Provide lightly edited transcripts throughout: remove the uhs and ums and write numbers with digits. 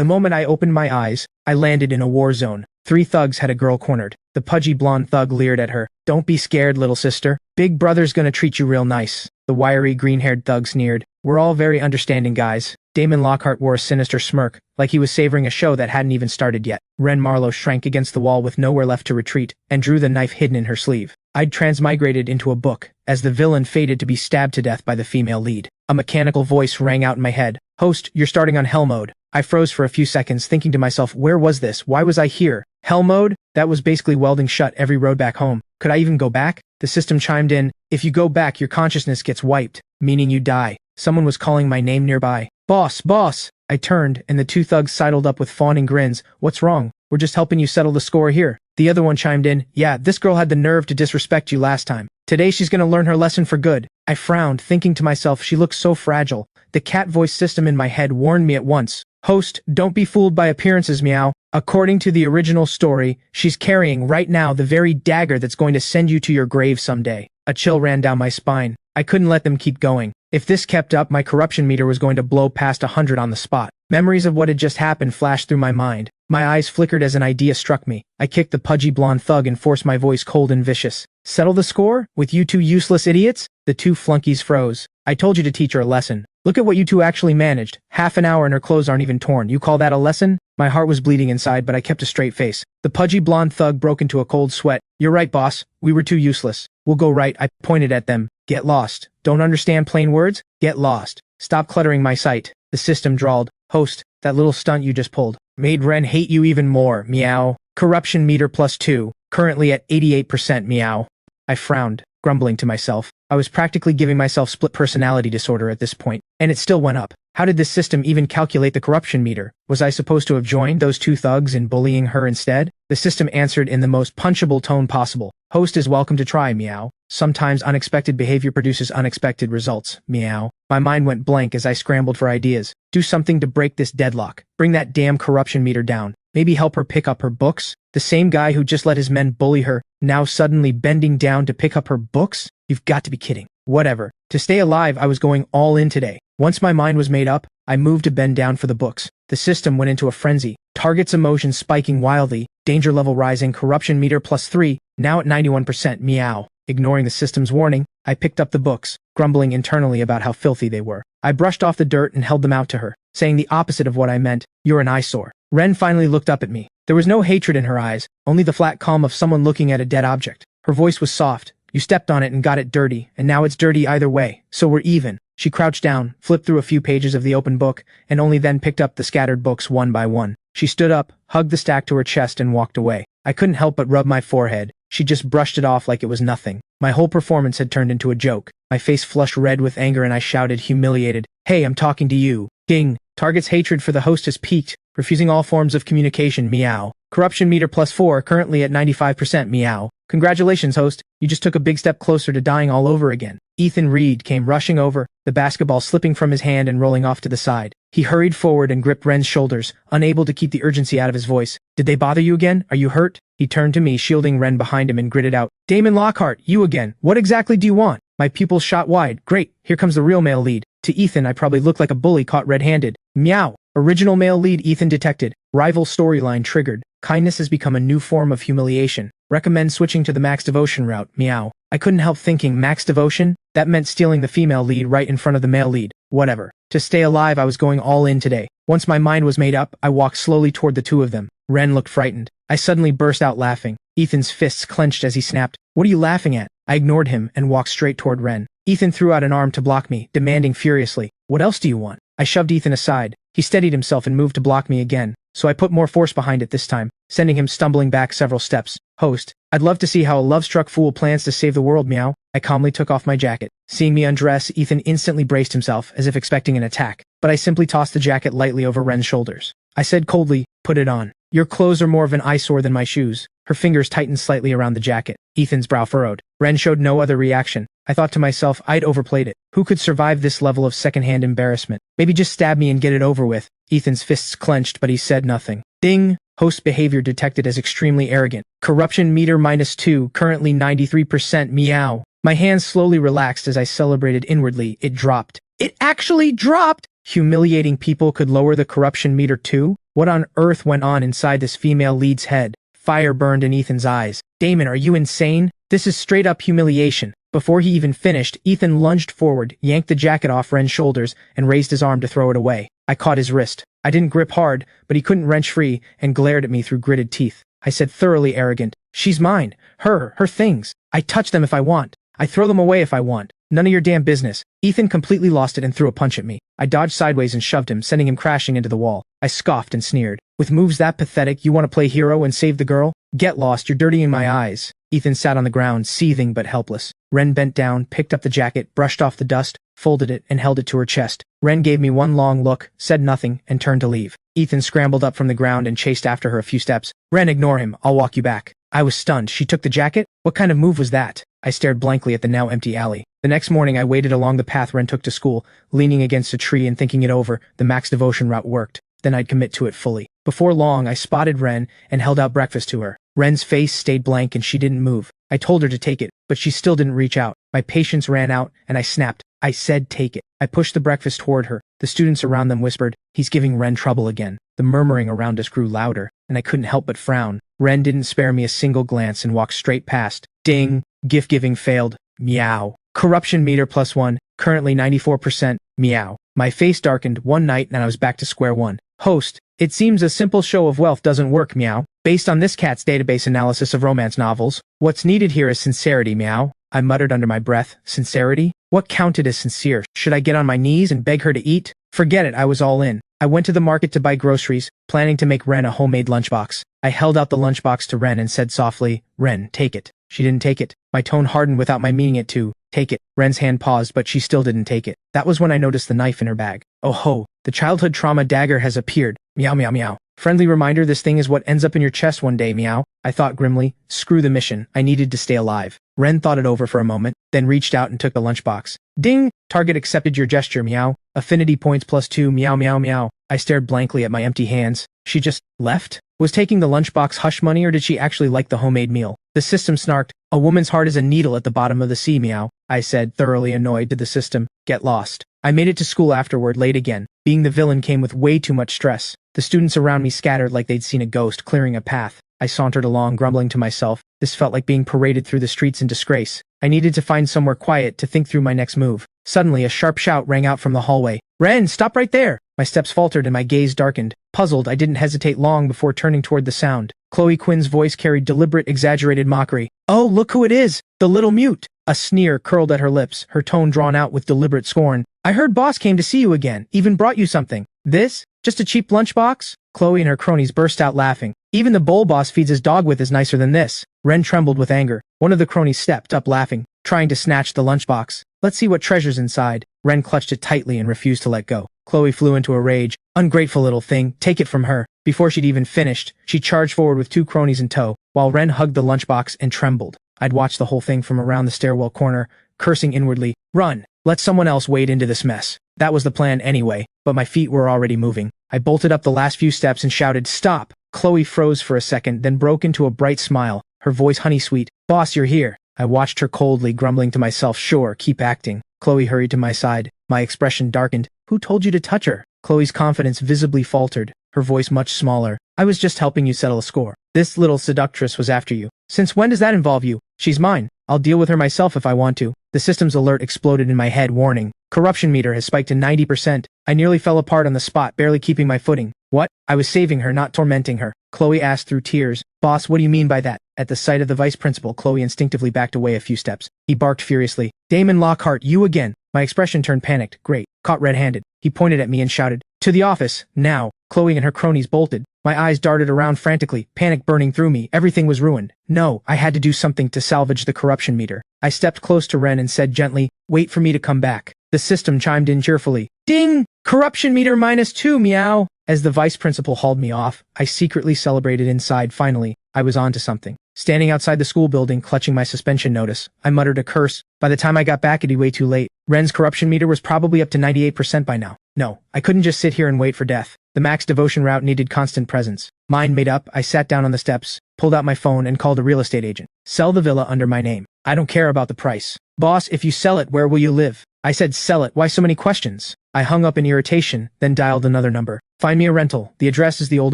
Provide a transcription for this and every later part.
The moment I opened my eyes, I landed in a war zone. 3 thugs had a girl cornered. The pudgy blonde thug leered at her. "Don't be scared, little sister. Big brother's gonna treat you real nice." The wiry green-haired thug sneered. "We're all very understanding guys." Damon Lockhart wore a sinister smirk, like he was savoring a show that hadn't even started yet. Ren Marlowe shrank against the wall with nowhere left to retreat, and drew the knife hidden in her sleeve. I'd transmigrated into a book, as the villain fated to be stabbed to death by the female lead. A mechanical voice rang out in my head. "Host, you're starting on hell mode." I froze for a few seconds, thinking to myself, where was this? Why was I here? Hell mode? That was basically welding shut every road back home. Could I even go back? The system chimed in. "If you go back, your consciousness gets wiped, meaning you die." Someone was calling my name nearby. "Boss, boss!" I turned, and the 2 thugs sidled up with fawning grins. "What's wrong? We're just helping you settle the score here." The other one chimed in. "Yeah, this girl had the nerve to disrespect you last time. Today she's gonna learn her lesson for good." I frowned, thinking to myself, she looks so fragile. The cat voice system in my head warned me at once. "Host, don't be fooled by appearances, meow. According to the original story, she's carrying right now the very dagger that's going to send you to your grave someday." A chill ran down my spine. I couldn't let them keep going. If this kept up, my corruption meter was going to blow past 100 on the spot. Memories of what had just happened flashed through my mind. My eyes flickered as an idea struck me. I kicked the pudgy blonde thug and forced my voice cold and vicious. "Settle the score? With you 2 useless idiots?" The 2 flunkies froze. "I told you to teach her a lesson. Look at what you 2 actually managed. Half an hour and her clothes aren't even torn. You call that a lesson?" My heart was bleeding inside, but I kept a straight face. The pudgy blonde thug broke into a cold sweat. "You're right, boss. We were too useless. We'll go right." I pointed at them. "Get lost. Don't understand plain words? Get lost. Stop cluttering my sight." The system drawled. "Host, that little stunt you just pulled made Ren hate you even more, meow. Corruption meter +2, currently at 88%, meow." I frowned, grumbling to myself. I was practically giving myself split personality disorder at this point, and it still went up. How did this system even calculate the corruption meter? Was I supposed to have joined those 2 thugs in bullying her instead? The system answered in the most punchable tone possible. "Host is welcome to try, meow. Sometimes unexpected behavior produces unexpected results, meow." My mind went blank as I scrambled for ideas. Do something to break this deadlock. Bring that damn corruption meter down. Maybe help her pick up her books? The same guy who just let his men bully her, now suddenly bending down to pick up her books? You've got to be kidding. Whatever. To stay alive, I was going all in today. Once my mind was made up, I moved to bend down for the books. The system went into a frenzy. Target's emotions spiking wildly, danger level rising, corruption meter +3, now at 91%, meow. Ignoring the system's warning, I picked up the books, grumbling internally about how filthy they were. I brushed off the dirt and held them out to her, saying the opposite of what I meant. "You're an eyesore." Ren finally looked up at me. There was no hatred in her eyes, only the flat calm of someone looking at a dead object. Her voice was soft. "You stepped on it and got it dirty, and now it's dirty either way, so we're even." She crouched down, flipped through a few pages of the open book, and only then picked up the scattered books one by one. She stood up, hugged the stack to her chest, and walked away. I couldn't help but rub my forehead. She just brushed it off like it was nothing. My whole performance had turned into a joke. My face flushed red with anger and I shouted, humiliated, "Hey, I'm talking to you." Ding. Target's hatred for the host has peaked, refusing all forms of communication, meow. Corruption meter +4, currently at 95%, meow. Congratulations, host. You just took a big step closer to dying all over again. Ethan Reed came rushing over, the basketball slipping from his hand and rolling off to the side. He hurried forward and gripped Ren's shoulders, unable to keep the urgency out of his voice. "Did they bother you again? Are you hurt?" He turned to me, shielding Ren behind him, and gritted out, "Damon Lockhart, you again. What exactly do you want?" My pupils shot wide. Great, here comes the real male lead. To Ethan, I probably looked like a bully caught red-handed. Meow. Original male lead Ethan detected. Rival storyline triggered. Kindness has become a new form of humiliation. Recommend switching to the max devotion route, meow. I couldn't help thinking, max devotion? That meant stealing the female lead right in front of the male lead. Whatever. To stay alive, I was going all in today. Once my mind was made up, I walked slowly toward the 2 of them. Ren looked frightened. I suddenly burst out laughing. Ethan's fists clenched as he snapped, "What are you laughing at?" I ignored him and walked straight toward Ren. Ethan threw out an arm to block me, demanding furiously, "What else do you want?" I shoved Ethan aside. He steadied himself and moved to block me again, so I put more force behind it this time, sending him stumbling back several steps. "Host, I'd love to see how a love-struck fool plans to save the world, meow." I calmly took off my jacket. Seeing me undress, Ethan instantly braced himself, as if expecting an attack, but I simply tossed the jacket lightly over Ren's shoulders. I said coldly, "Put it on. Your clothes are more of an eyesore than my shoes." Her fingers tightened slightly around the jacket. Ethan's brow furrowed. Ren showed no other reaction. I thought to myself, I'd overplayed it. Who could survive this level of secondhand embarrassment? Maybe just stab me and get it over with. Ethan's fists clenched, but he said nothing. Ding! Host behavior detected as extremely arrogant. Corruption meter -2, currently 93%, meow. My hands slowly relaxed as I celebrated inwardly. It dropped. It actually dropped! Humiliating people could lower the corruption meter too? What on earth went on inside this female lead's head? Fire burned in Ethan's eyes. Damon, are you insane? This is straight up humiliation. Before he even finished, Ethan lunged forward, yanked the jacket off Ren's shoulders, and raised his arm to throw it away. I caught his wrist. I didn't grip hard, but he couldn't wrench free, and glared at me through gritted teeth. I said, thoroughly arrogant, "She's mine. Her things. I touch them if I want. I throw them away if I want. None of your damn business." Ethan completely lost it and threw a punch at me. I dodged sideways and shoved him, sending him crashing into the wall. I scoffed and sneered. "With moves that pathetic, you want to play hero and save the girl? Get lost, you're dirtying my eyes." Ethan sat on the ground, seething but helpless. Ren bent down, picked up the jacket, brushed off the dust, folded it, and held it to her chest. Ren gave me one long look, said nothing, and turned to leave. Ethan scrambled up from the ground and chased after her a few steps. "Ren, ignore him. I'll walk you back." I was stunned. She took the jacket? What kind of move was that? I stared blankly at the now empty alley. The next morning I waited along the path Ren took to school, leaning against a tree and thinking it over. The max devotion route worked. Then I'd commit to it fully. Before long, I spotted Ren and held out breakfast to her. Ren's face stayed blank and she didn't move. I told her to take it, but she still didn't reach out. My patience ran out, and I snapped. I said take it. I pushed the breakfast toward her. The students around them whispered, "He's giving Ren trouble again." The murmuring around us grew louder, and I couldn't help but frown. Ren didn't spare me a single glance and walked straight past. Ding! Gift giving failed. Meow. Corruption meter +1, currently 94%. Meow. My face darkened one night and I was back to square one. Host, it seems a simple show of wealth doesn't work, meow. Based on this cat's database analysis of romance novels, what's needed here is sincerity, meow. I muttered under my breath. Sincerity? What counted as sincere? Should I get on my knees and beg her to eat? Forget it, I was all in. I went to the market to buy groceries, planning to make Ren a homemade lunchbox. I held out the lunchbox to Ren and said softly, "Ren, take it." She didn't take it. My tone hardened without my meaning it to. Take it. Ren's hand paused, but she still didn't take it. That was when I noticed the knife in her bag. Oh ho, the childhood trauma dagger has appeared. Meow meow meow. Friendly reminder, this thing is what ends up in your chest one day, meow. I thought grimly. Screw the mission. I needed to stay alive. Ren thought it over for a moment, then reached out and took the lunchbox. Ding! Target accepted your gesture, meow. Affinity points +2, meow meow meow. I stared blankly at my empty hands. She just left? Was taking the lunchbox hush money, or did she actually like the homemade meal? The system snarked. "A woman's heart is a needle at the bottom of the sea, meow," I said, thoroughly annoyed to the system. Get lost. I made it to school afterward, late again. Being the villain came with way too much stress. The students around me scattered like they'd seen a ghost clearing a path. I sauntered along, grumbling to myself. This felt like being paraded through the streets in disgrace. I needed to find somewhere quiet to think through my next move. Suddenly, a sharp shout rang out from the hallway. "Ren, stop right there!" My steps faltered and my gaze darkened. Puzzled, I didn't hesitate long before turning toward the sound. Chloe Quinn's voice carried deliberate, exaggerated mockery. "Oh, look who it is! The little mute!" A sneer curled at her lips, her tone drawn out with deliberate scorn. "I heard boss came to see you again, even brought you something. This? Just a cheap lunchbox?" Chloe and her cronies burst out laughing. "Even the bowl boss feeds his dog with is nicer than this." Ren trembled with anger. One of the cronies stepped up laughing, trying to snatch the lunchbox. "Let's see what treasure's inside." Ren clutched it tightly and refused to let go. Chloe flew into a rage. "Ungrateful little thing, take it from her." Before she'd even finished, she charged forward with two cronies in tow, while Ren hugged the lunchbox and trembled. I'd watched the whole thing from around the stairwell corner, cursing inwardly. Run! Let someone else wade into this mess. That was the plan anyway, but my feet were already moving. I bolted up the last few steps and shouted, "Stop!" Chloe froze for a second, then broke into a bright smile, her voice honey-sweet. "Boss, you're here." I watched her coldly, grumbling to myself, "Sure, keep acting." Chloe hurried to my side. My expression darkened. "Who told you to touch her?" Chloe's confidence visibly faltered, her voice much smaller. "I was just helping you settle a score. This little seductress was after you." "Since when does that involve you?" "She's mine. I'll deal with her myself if I want to." The system's alert exploded in my head, warning. Corruption meter has spiked to 90%. I nearly fell apart on the spot, barely keeping my footing. What? I was saving her, not tormenting her. Chloe asked through tears. "Boss, what do you mean by that?" At the sight of the vice principal, Chloe instinctively backed away a few steps. He barked furiously. "Damon Lockhart, you again!" My expression turned panicked. Great. Caught red-handed. He pointed at me and shouted, "To the office, now!" Chloe and her cronies bolted. My eyes darted around frantically, panic burning through me. Everything was ruined. No, I had to do something to salvage the corruption meter. I stepped close to Ren and said gently, "Wait for me to come back." The system chimed in cheerfully. Ding! Corruption meter -2, meow! As the vice principal hauled me off, I secretly celebrated inside. Finally, I was onto something. Standing outside the school building, clutching my suspension notice, I muttered a curse. By the time I got back, it'd be way too late. Ren's corruption meter was probably up to 98% by now. No, I couldn't just sit here and wait for death. The max devotion route needed constant presence. Mind made up, I sat down on the steps, pulled out my phone, and called a real estate agent. Sell the villa under my name. I don't care about the price. Boss, if you sell it, where will you live? I said sell it, why so many questions? I hung up in irritation, then dialed another number. Find me a rental. The address is the old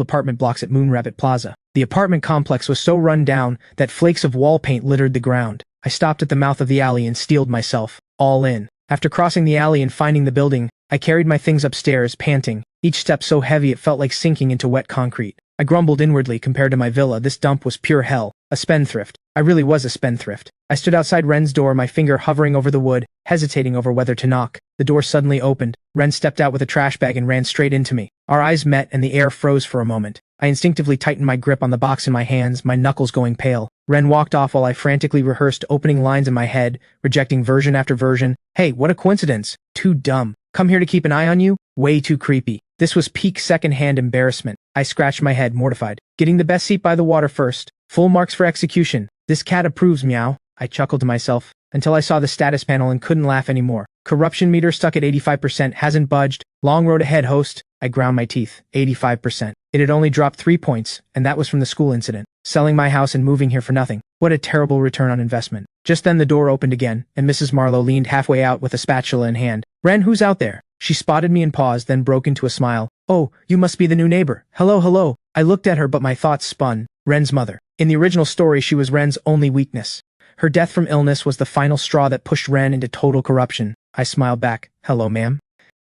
apartment blocks at Moon Rabbit Plaza. The apartment complex was so run down that flakes of wall paint littered the ground. I stopped at the mouth of the alley and steeled myself, all in. After crossing the alley and finding the building, I carried my things upstairs, panting, each step so heavy it felt like sinking into wet concrete. I grumbled inwardly. Compared to my villa, this dump was pure hell. A spendthrift. I really was a spendthrift. I stood outside Ren's door, my finger hovering over the wood, hesitating over whether to knock. The door suddenly opened. Ren stepped out with a trash bag and ran straight into me. Our eyes met and the air froze for a moment. I instinctively tightened my grip on the box in my hands, my knuckles going pale. Ren walked off while I frantically rehearsed opening lines in my head, rejecting version after version. Hey, what a coincidence. Too dumb. Come here to keep an eye on you? Way too creepy. This was peak second-hand embarrassment. I scratched my head, mortified. Getting the best seat by the water first. Full marks for execution. This cat approves, meow. I chuckled to myself, until I saw the status panel and couldn't laugh anymore. Corruption meter stuck at 85%, hasn't budged. Long road ahead, host. I ground my teeth. 85%. It had only dropped 3 points, and that was from the school incident. Selling my house and moving here for nothing. What a terrible return on investment. Just then the door opened again, and Mrs. Marlowe leaned halfway out with a spatula in hand. Ren, who's out there? She spotted me and paused, then broke into a smile. Oh, you must be the new neighbor. Hello, hello. I looked at her, but my thoughts spun. Ren's mother. In the original story, she was Ren's only weakness. Her death from illness was the final straw that pushed Ren into total corruption. I smiled back. Hello, ma'am.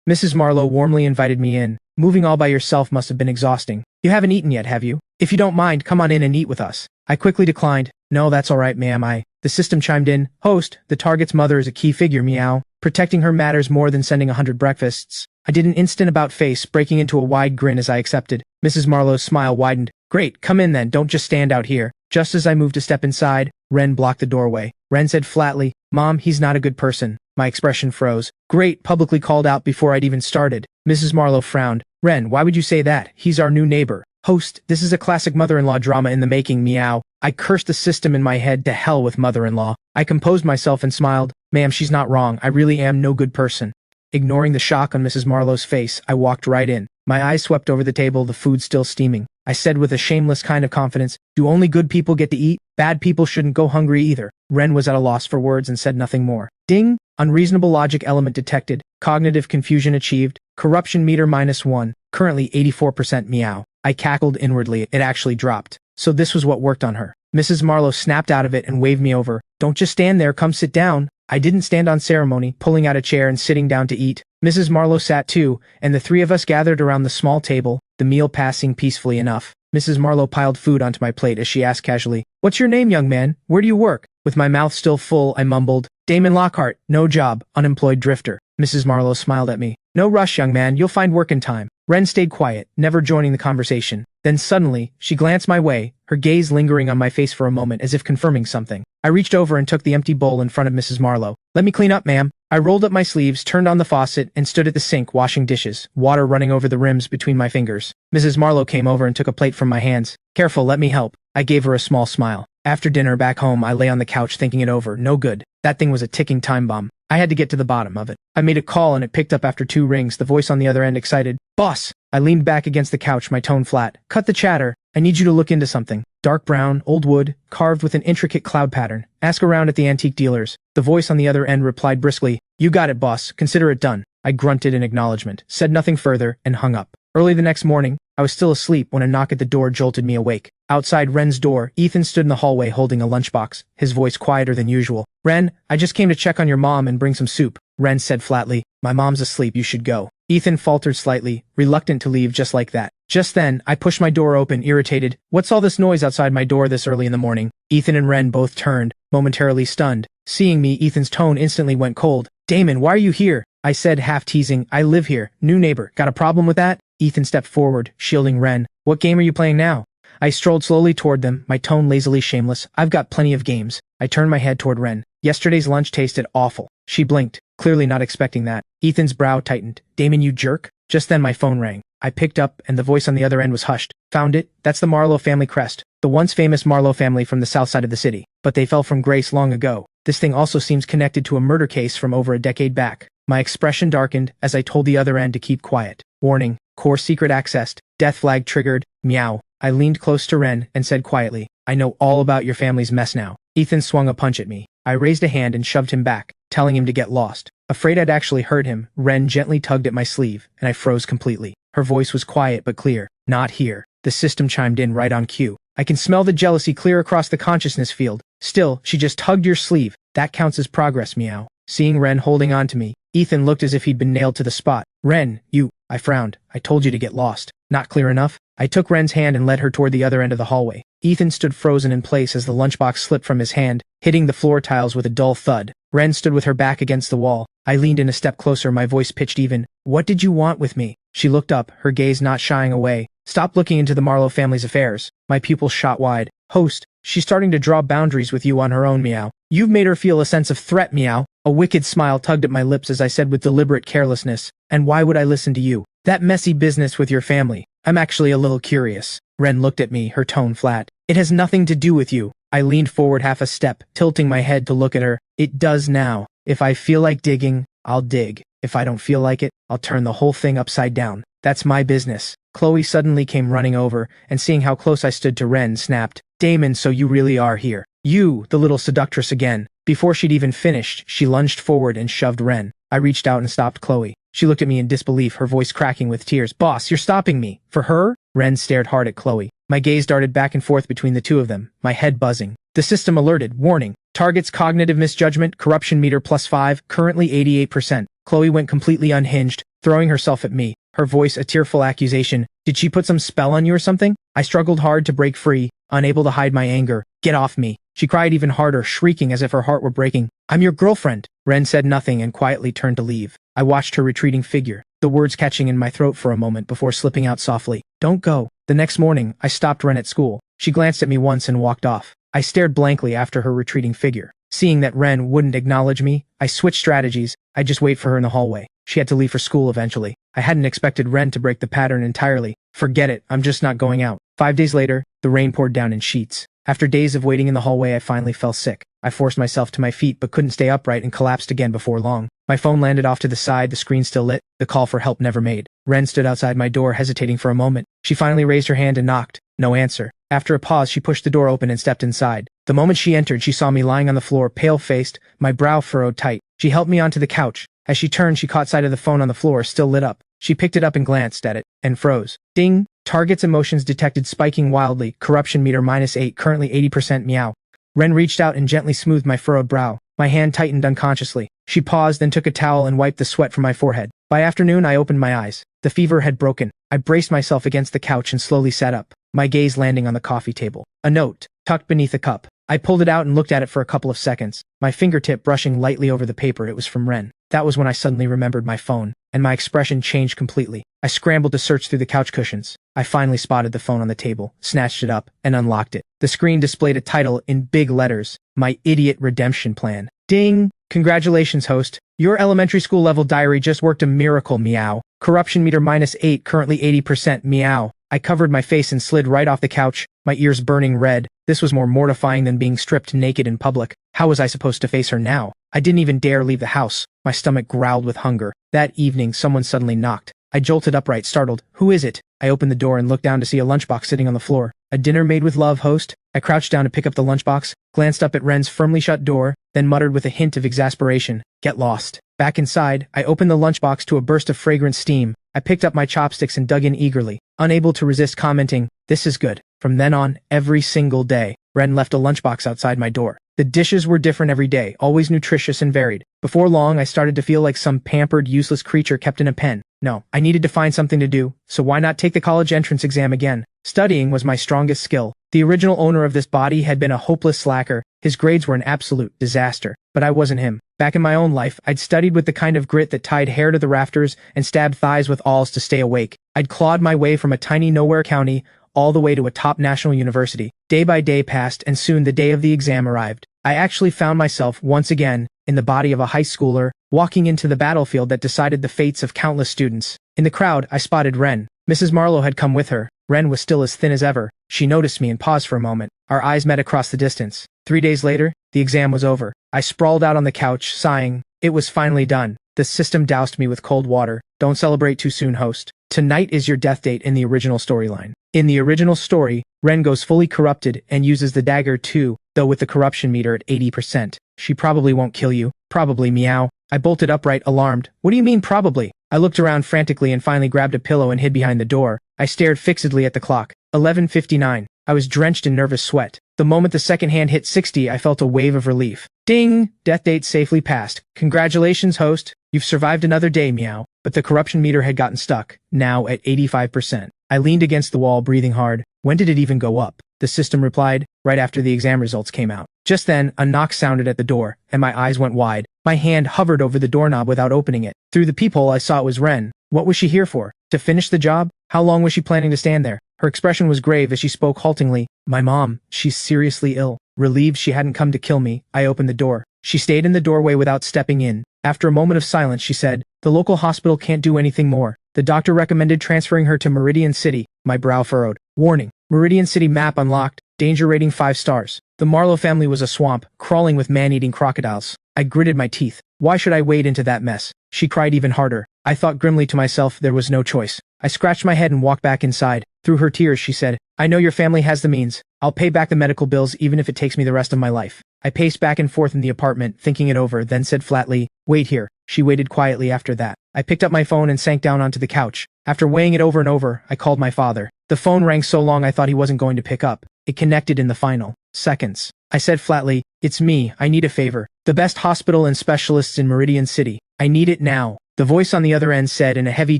Mrs. Marlowe warmly invited me in. Moving all by yourself must have been exhausting. You haven't eaten yet, have you? If you don't mind, come on in and eat with us. I quickly declined. No, that's all right, ma'am. The system chimed in. Host, the target's mother is a key figure, meow. Protecting her matters more than sending 100 breakfasts. I did an instant about face, breaking into a wide grin as I accepted. Mrs. Marlowe's smile widened. Great, come in then, don't just stand out here. Just as I moved to step inside, Ren blocked the doorway. Ren said flatly, Mom, he's not a good person. My expression froze. Great, publicly called out before I'd even started. Mrs. Marlowe frowned. Ren, why would you say that? He's our new neighbor. Host, this is a classic mother-in-law drama in the making, meow. I cursed the system in my head. To hell with mother-in-law. I composed myself and smiled. Ma'am, she's not wrong. I really am no good person. Ignoring the shock on Mrs. Marlowe's face, I walked right in. My eyes swept over the table, the food still steaming. I said with a shameless kind of confidence, do only good people get to eat? Bad people shouldn't go hungry either. Ren was at a loss for words and said nothing more. Ding! Unreasonable logic element detected. Cognitive confusion achieved. Corruption meter -1. Currently 84% meow. I cackled inwardly. It actually dropped. So this was what worked on her. Mrs. Marlowe snapped out of it and waved me over. Don't just stand there, come sit down. I didn't stand on ceremony, pulling out a chair and sitting down to eat. Mrs. Marlowe sat too, and the three of us gathered around the small table, the meal passing peacefully enough. Mrs. Marlowe piled food onto my plate as she asked casually, What's your name, young man? Where do you work? With my mouth still full, I mumbled, Damon Lockhart, no job, unemployed drifter. Mrs. Marlowe smiled at me. No rush, young man, you'll find work in time. Ren stayed quiet, never joining the conversation. Then suddenly, she glanced my way, her gaze lingering on my face for a moment as if confirming something. I reached over and took the empty bowl in front of Mrs. Marlowe. Let me clean up, ma'am. I rolled up my sleeves, turned on the faucet, and stood at the sink washing dishes, water running over the rims between my fingers. Mrs. Marlowe came over and took a plate from my hands. Careful, let me help. I gave her a small smile. After dinner back home, I lay on the couch thinking it over. No good. That thing was a ticking time bomb. I had to get to the bottom of it. I made a call and it picked up after 2 rings, the voice on the other end excited. Boss! I leaned back against the couch, my tone flat. Cut the chatter. I need you to look into something. Dark brown, old wood, carved with an intricate cloud pattern. Ask around at the antique dealers. The voice on the other end replied briskly, You got it, boss. Consider it done. I grunted in acknowledgement, said nothing further, and hung up. Early the next morning, I was still asleep when a knock at the door jolted me awake. Outside Ren's door, Ethan stood in the hallway holding a lunchbox, his voice quieter than usual. Ren, I just came to check on your mom and bring some soup. Ren said flatly, My mom's asleep, you should go. Ethan faltered slightly, reluctant to leave just like that. Just then, I pushed my door open, irritated. What's all this noise outside my door this early in the morning? Ethan and Ren both turned, momentarily stunned. Seeing me, Ethan's tone instantly went cold. Damon, why are you here? I said, half teasing, I live here. New neighbor. Got a problem with that? Ethan stepped forward, shielding Ren. What game are you playing now? I strolled slowly toward them, my tone lazily shameless. I've got plenty of games. I turned my head toward Ren. Yesterday's lunch tasted awful. She blinked, clearly not expecting that. Ethan's brow tightened. Damon, you jerk? Just then my phone rang. I picked up, and the voice on the other end was hushed. Found it? That's the Marlowe family crest. The once famous Marlowe family from the south side of the city. But they fell from grace long ago. This thing also seems connected to a murder case from over a decade back. My expression darkened as I told the other end to keep quiet. Warning. Core secret accessed. Death flag triggered. Meow. I leaned close to Ren and said quietly, I know all about your family's mess now. Ethan swung a punch at me. I raised a hand and shoved him back, telling him to get lost. Afraid I'd actually hurt him, Ren gently tugged at my sleeve, and I froze completely. Her voice was quiet but clear. Not here. The system chimed in right on cue. I can smell the jealousy clear across the consciousness field. Still, she just tugged your sleeve. That counts as progress, meow. Seeing Ren holding on to me, Ethan looked as if he'd been nailed to the spot. Ren, you. I frowned. I told you to get lost. Not clear enough? I took Ren's hand and led her toward the other end of the hallway. Ethan stood frozen in place as the lunchbox slipped from his hand, hitting the floor tiles with a dull thud. Ren stood with her back against the wall. I leaned in a step closer, my voice pitched even. What did you want with me? She looked up, her gaze not shying away. Stop looking into the Marlowe family's affairs. My pupils shot wide. Host, she's starting to draw boundaries with you on her own, meow. You've made her feel a sense of threat, meow. A wicked smile tugged at my lips as I said with deliberate carelessness. And why would I listen to you? That messy business with your family. I'm actually a little curious. Ren looked at me, her tone flat. It has nothing to do with you. I leaned forward half a step, tilting my head to look at her. It does now. If I feel like digging, I'll dig. If I don't feel like it, I'll turn the whole thing upside down. That's my business. Chloe suddenly came running over, and seeing how close I stood to Ren, snapped, Damon, so you really are here. You, the little seductress again. Before she'd even finished, she lunged forward and shoved Ren. I reached out and stopped Chloe. She looked at me in disbelief, her voice cracking with tears. Boss, you're stopping me. For her? Ren stared hard at Chloe. My gaze darted back and forth between the two of them, my head buzzing. The system alerted. Warning. Target's cognitive misjudgment, corruption meter +5, currently 88%. Chloe went completely unhinged, throwing herself at me, her voice a tearful accusation. Did she put some spell on you or something? I struggled hard to break free, unable to hide my anger. Get off me. She cried even harder, shrieking as if her heart were breaking. I'm your girlfriend. Ren said nothing and quietly turned to leave. I watched her retreating figure, the words catching in my throat for a moment before slipping out softly. Don't go. The next morning, I stopped Ren at school. She glanced at me once and walked off. I stared blankly after her retreating figure. Seeing that Ren wouldn't acknowledge me, I switched strategies. I'd just wait for her in the hallway. She had to leave for school eventually. I hadn't expected Ren to break the pattern entirely. Forget it, I'm just not going out. 5 days later, the rain poured down in sheets. After days of waiting in the hallway, I finally fell sick. I forced myself to my feet but couldn't stay upright and collapsed again before long. My phone landed off to the side, the screen still lit, the call for help never made. Ren stood outside my door, hesitating for a moment. She finally raised her hand and knocked. No answer. After a pause, she pushed the door open and stepped inside. The moment she entered, she saw me lying on the floor, pale-faced, my brow furrowed tight. She helped me onto the couch. As she turned, she caught sight of the phone on the floor, still lit up. She picked it up and glanced at it, and froze. Ding! Target's emotions detected spiking wildly, corruption meter -8, currently 80%, meow. Ren reached out and gently smoothed my furrowed brow. My hand tightened unconsciously. She paused, then took a towel and wiped the sweat from my forehead. By afternoon, I opened my eyes. The fever had broken. I braced myself against the couch and slowly sat up, my gaze landing on the coffee table. A note, tucked beneath a cup. I pulled it out and looked at it for a couple of seconds, my fingertip brushing lightly over the paper. It was from Ren. That was when I suddenly remembered my phone, and my expression changed completely. I scrambled to search through the couch cushions. I finally spotted the phone on the table, snatched it up, and unlocked it. The screen displayed a title in big letters, My Idiot Redemption Plan. Ding! Congratulations, host. Your elementary school level diary just worked a miracle, meow. Corruption meter -8, currently 80%, meow. I covered my face and slid right off the couch, my ears burning red. This was more mortifying than being stripped naked in public. How was I supposed to face her now? I didn't even dare leave the house. My stomach growled with hunger. That evening, someone suddenly knocked. I jolted upright, startled. Who is it? I opened the door and looked down to see a lunchbox sitting on the floor. A dinner made with love, host? I crouched down to pick up the lunchbox, glanced up at Ren's firmly shut door, then muttered with a hint of exasperation, Get lost. Back inside, I opened the lunchbox to a burst of fragrant steam. I picked up my chopsticks and dug in eagerly, unable to resist commenting, This is good. From then on, every single day, Ren left a lunchbox outside my door. The dishes were different every day, always nutritious and varied. Before long, I started to feel like some pampered, useless creature kept in a pen. No, I needed to find something to do, so why not take the college entrance exam again? Studying was my strongest skill. The original owner of this body had been a hopeless slacker. His grades were an absolute disaster. But I wasn't him. Back in my own life, I'd studied with the kind of grit that tied hair to the rafters and stabbed thighs with awls to stay awake. I'd clawed my way from a tiny nowhere county all the way to a top national university. Day by day passed, and soon the day of the exam arrived. I actually found myself, once again, in the body of a high schooler, walking into the battlefield that decided the fates of countless students. In the crowd, I spotted Ren. Mrs. Marlowe had come with her. Ren was still as thin as ever. She noticed me and paused for a moment. Our eyes met across the distance. 3 days later, the exam was over. I sprawled out on the couch, sighing. It was finally done. The system doused me with cold water. Don't celebrate too soon, host. Tonight is your death date in the original storyline. In the original story, Ren goes fully corrupted and uses the dagger too, though with the corruption meter at 80%. She probably won't kill you. Probably, meow. I bolted upright, alarmed. What do you mean probably? I looked around frantically and finally grabbed a pillow and hid behind the door. I stared fixedly at the clock. 11:59. I was drenched in nervous sweat. The moment the second hand hit 60, I felt a wave of relief. Ding! Death date safely passed. Congratulations, host. You've survived another day, meow. But the corruption meter had gotten stuck, now at 85%. I leaned against the wall, breathing hard. When did it even go up? The system replied, right after the exam results came out. Just then, a knock sounded at the door, and my eyes went wide. My hand hovered over the doorknob without opening it. Through the peephole, I saw it was Ren. What was she here for? To finish the job? How long was she planning to stand there? Her expression was grave as she spoke haltingly. My mom, she's seriously ill. Relieved she hadn't come to kill me, I opened the door. She stayed in the doorway without stepping in. After a moment of silence, she said, the local hospital can't do anything more. The doctor recommended transferring her to Meridian City. My brow furrowed. Warning. Meridian City map unlocked. Danger rating 5 stars. The Marlowe family was a swamp, crawling with man-eating crocodiles. I gritted my teeth. Why should I wade into that mess? She cried even harder. I thought grimly to myself there was no choice. I scratched my head and walked back inside. Through her tears, she said, I know your family has the means. I'll pay back the medical bills even if it takes me the rest of my life. I paced back and forth in the apartment, thinking it over, then said flatly, wait here. She waited quietly after that. I picked up my phone and sank down onto the couch. After weighing it over and over, I called my father. The phone rang so long I thought he wasn't going to pick up. It connected in the final seconds. I said flatly, it's me, I need a favor. The best hospital and specialists in Meridian City. I need it now. The voice on the other end said in a heavy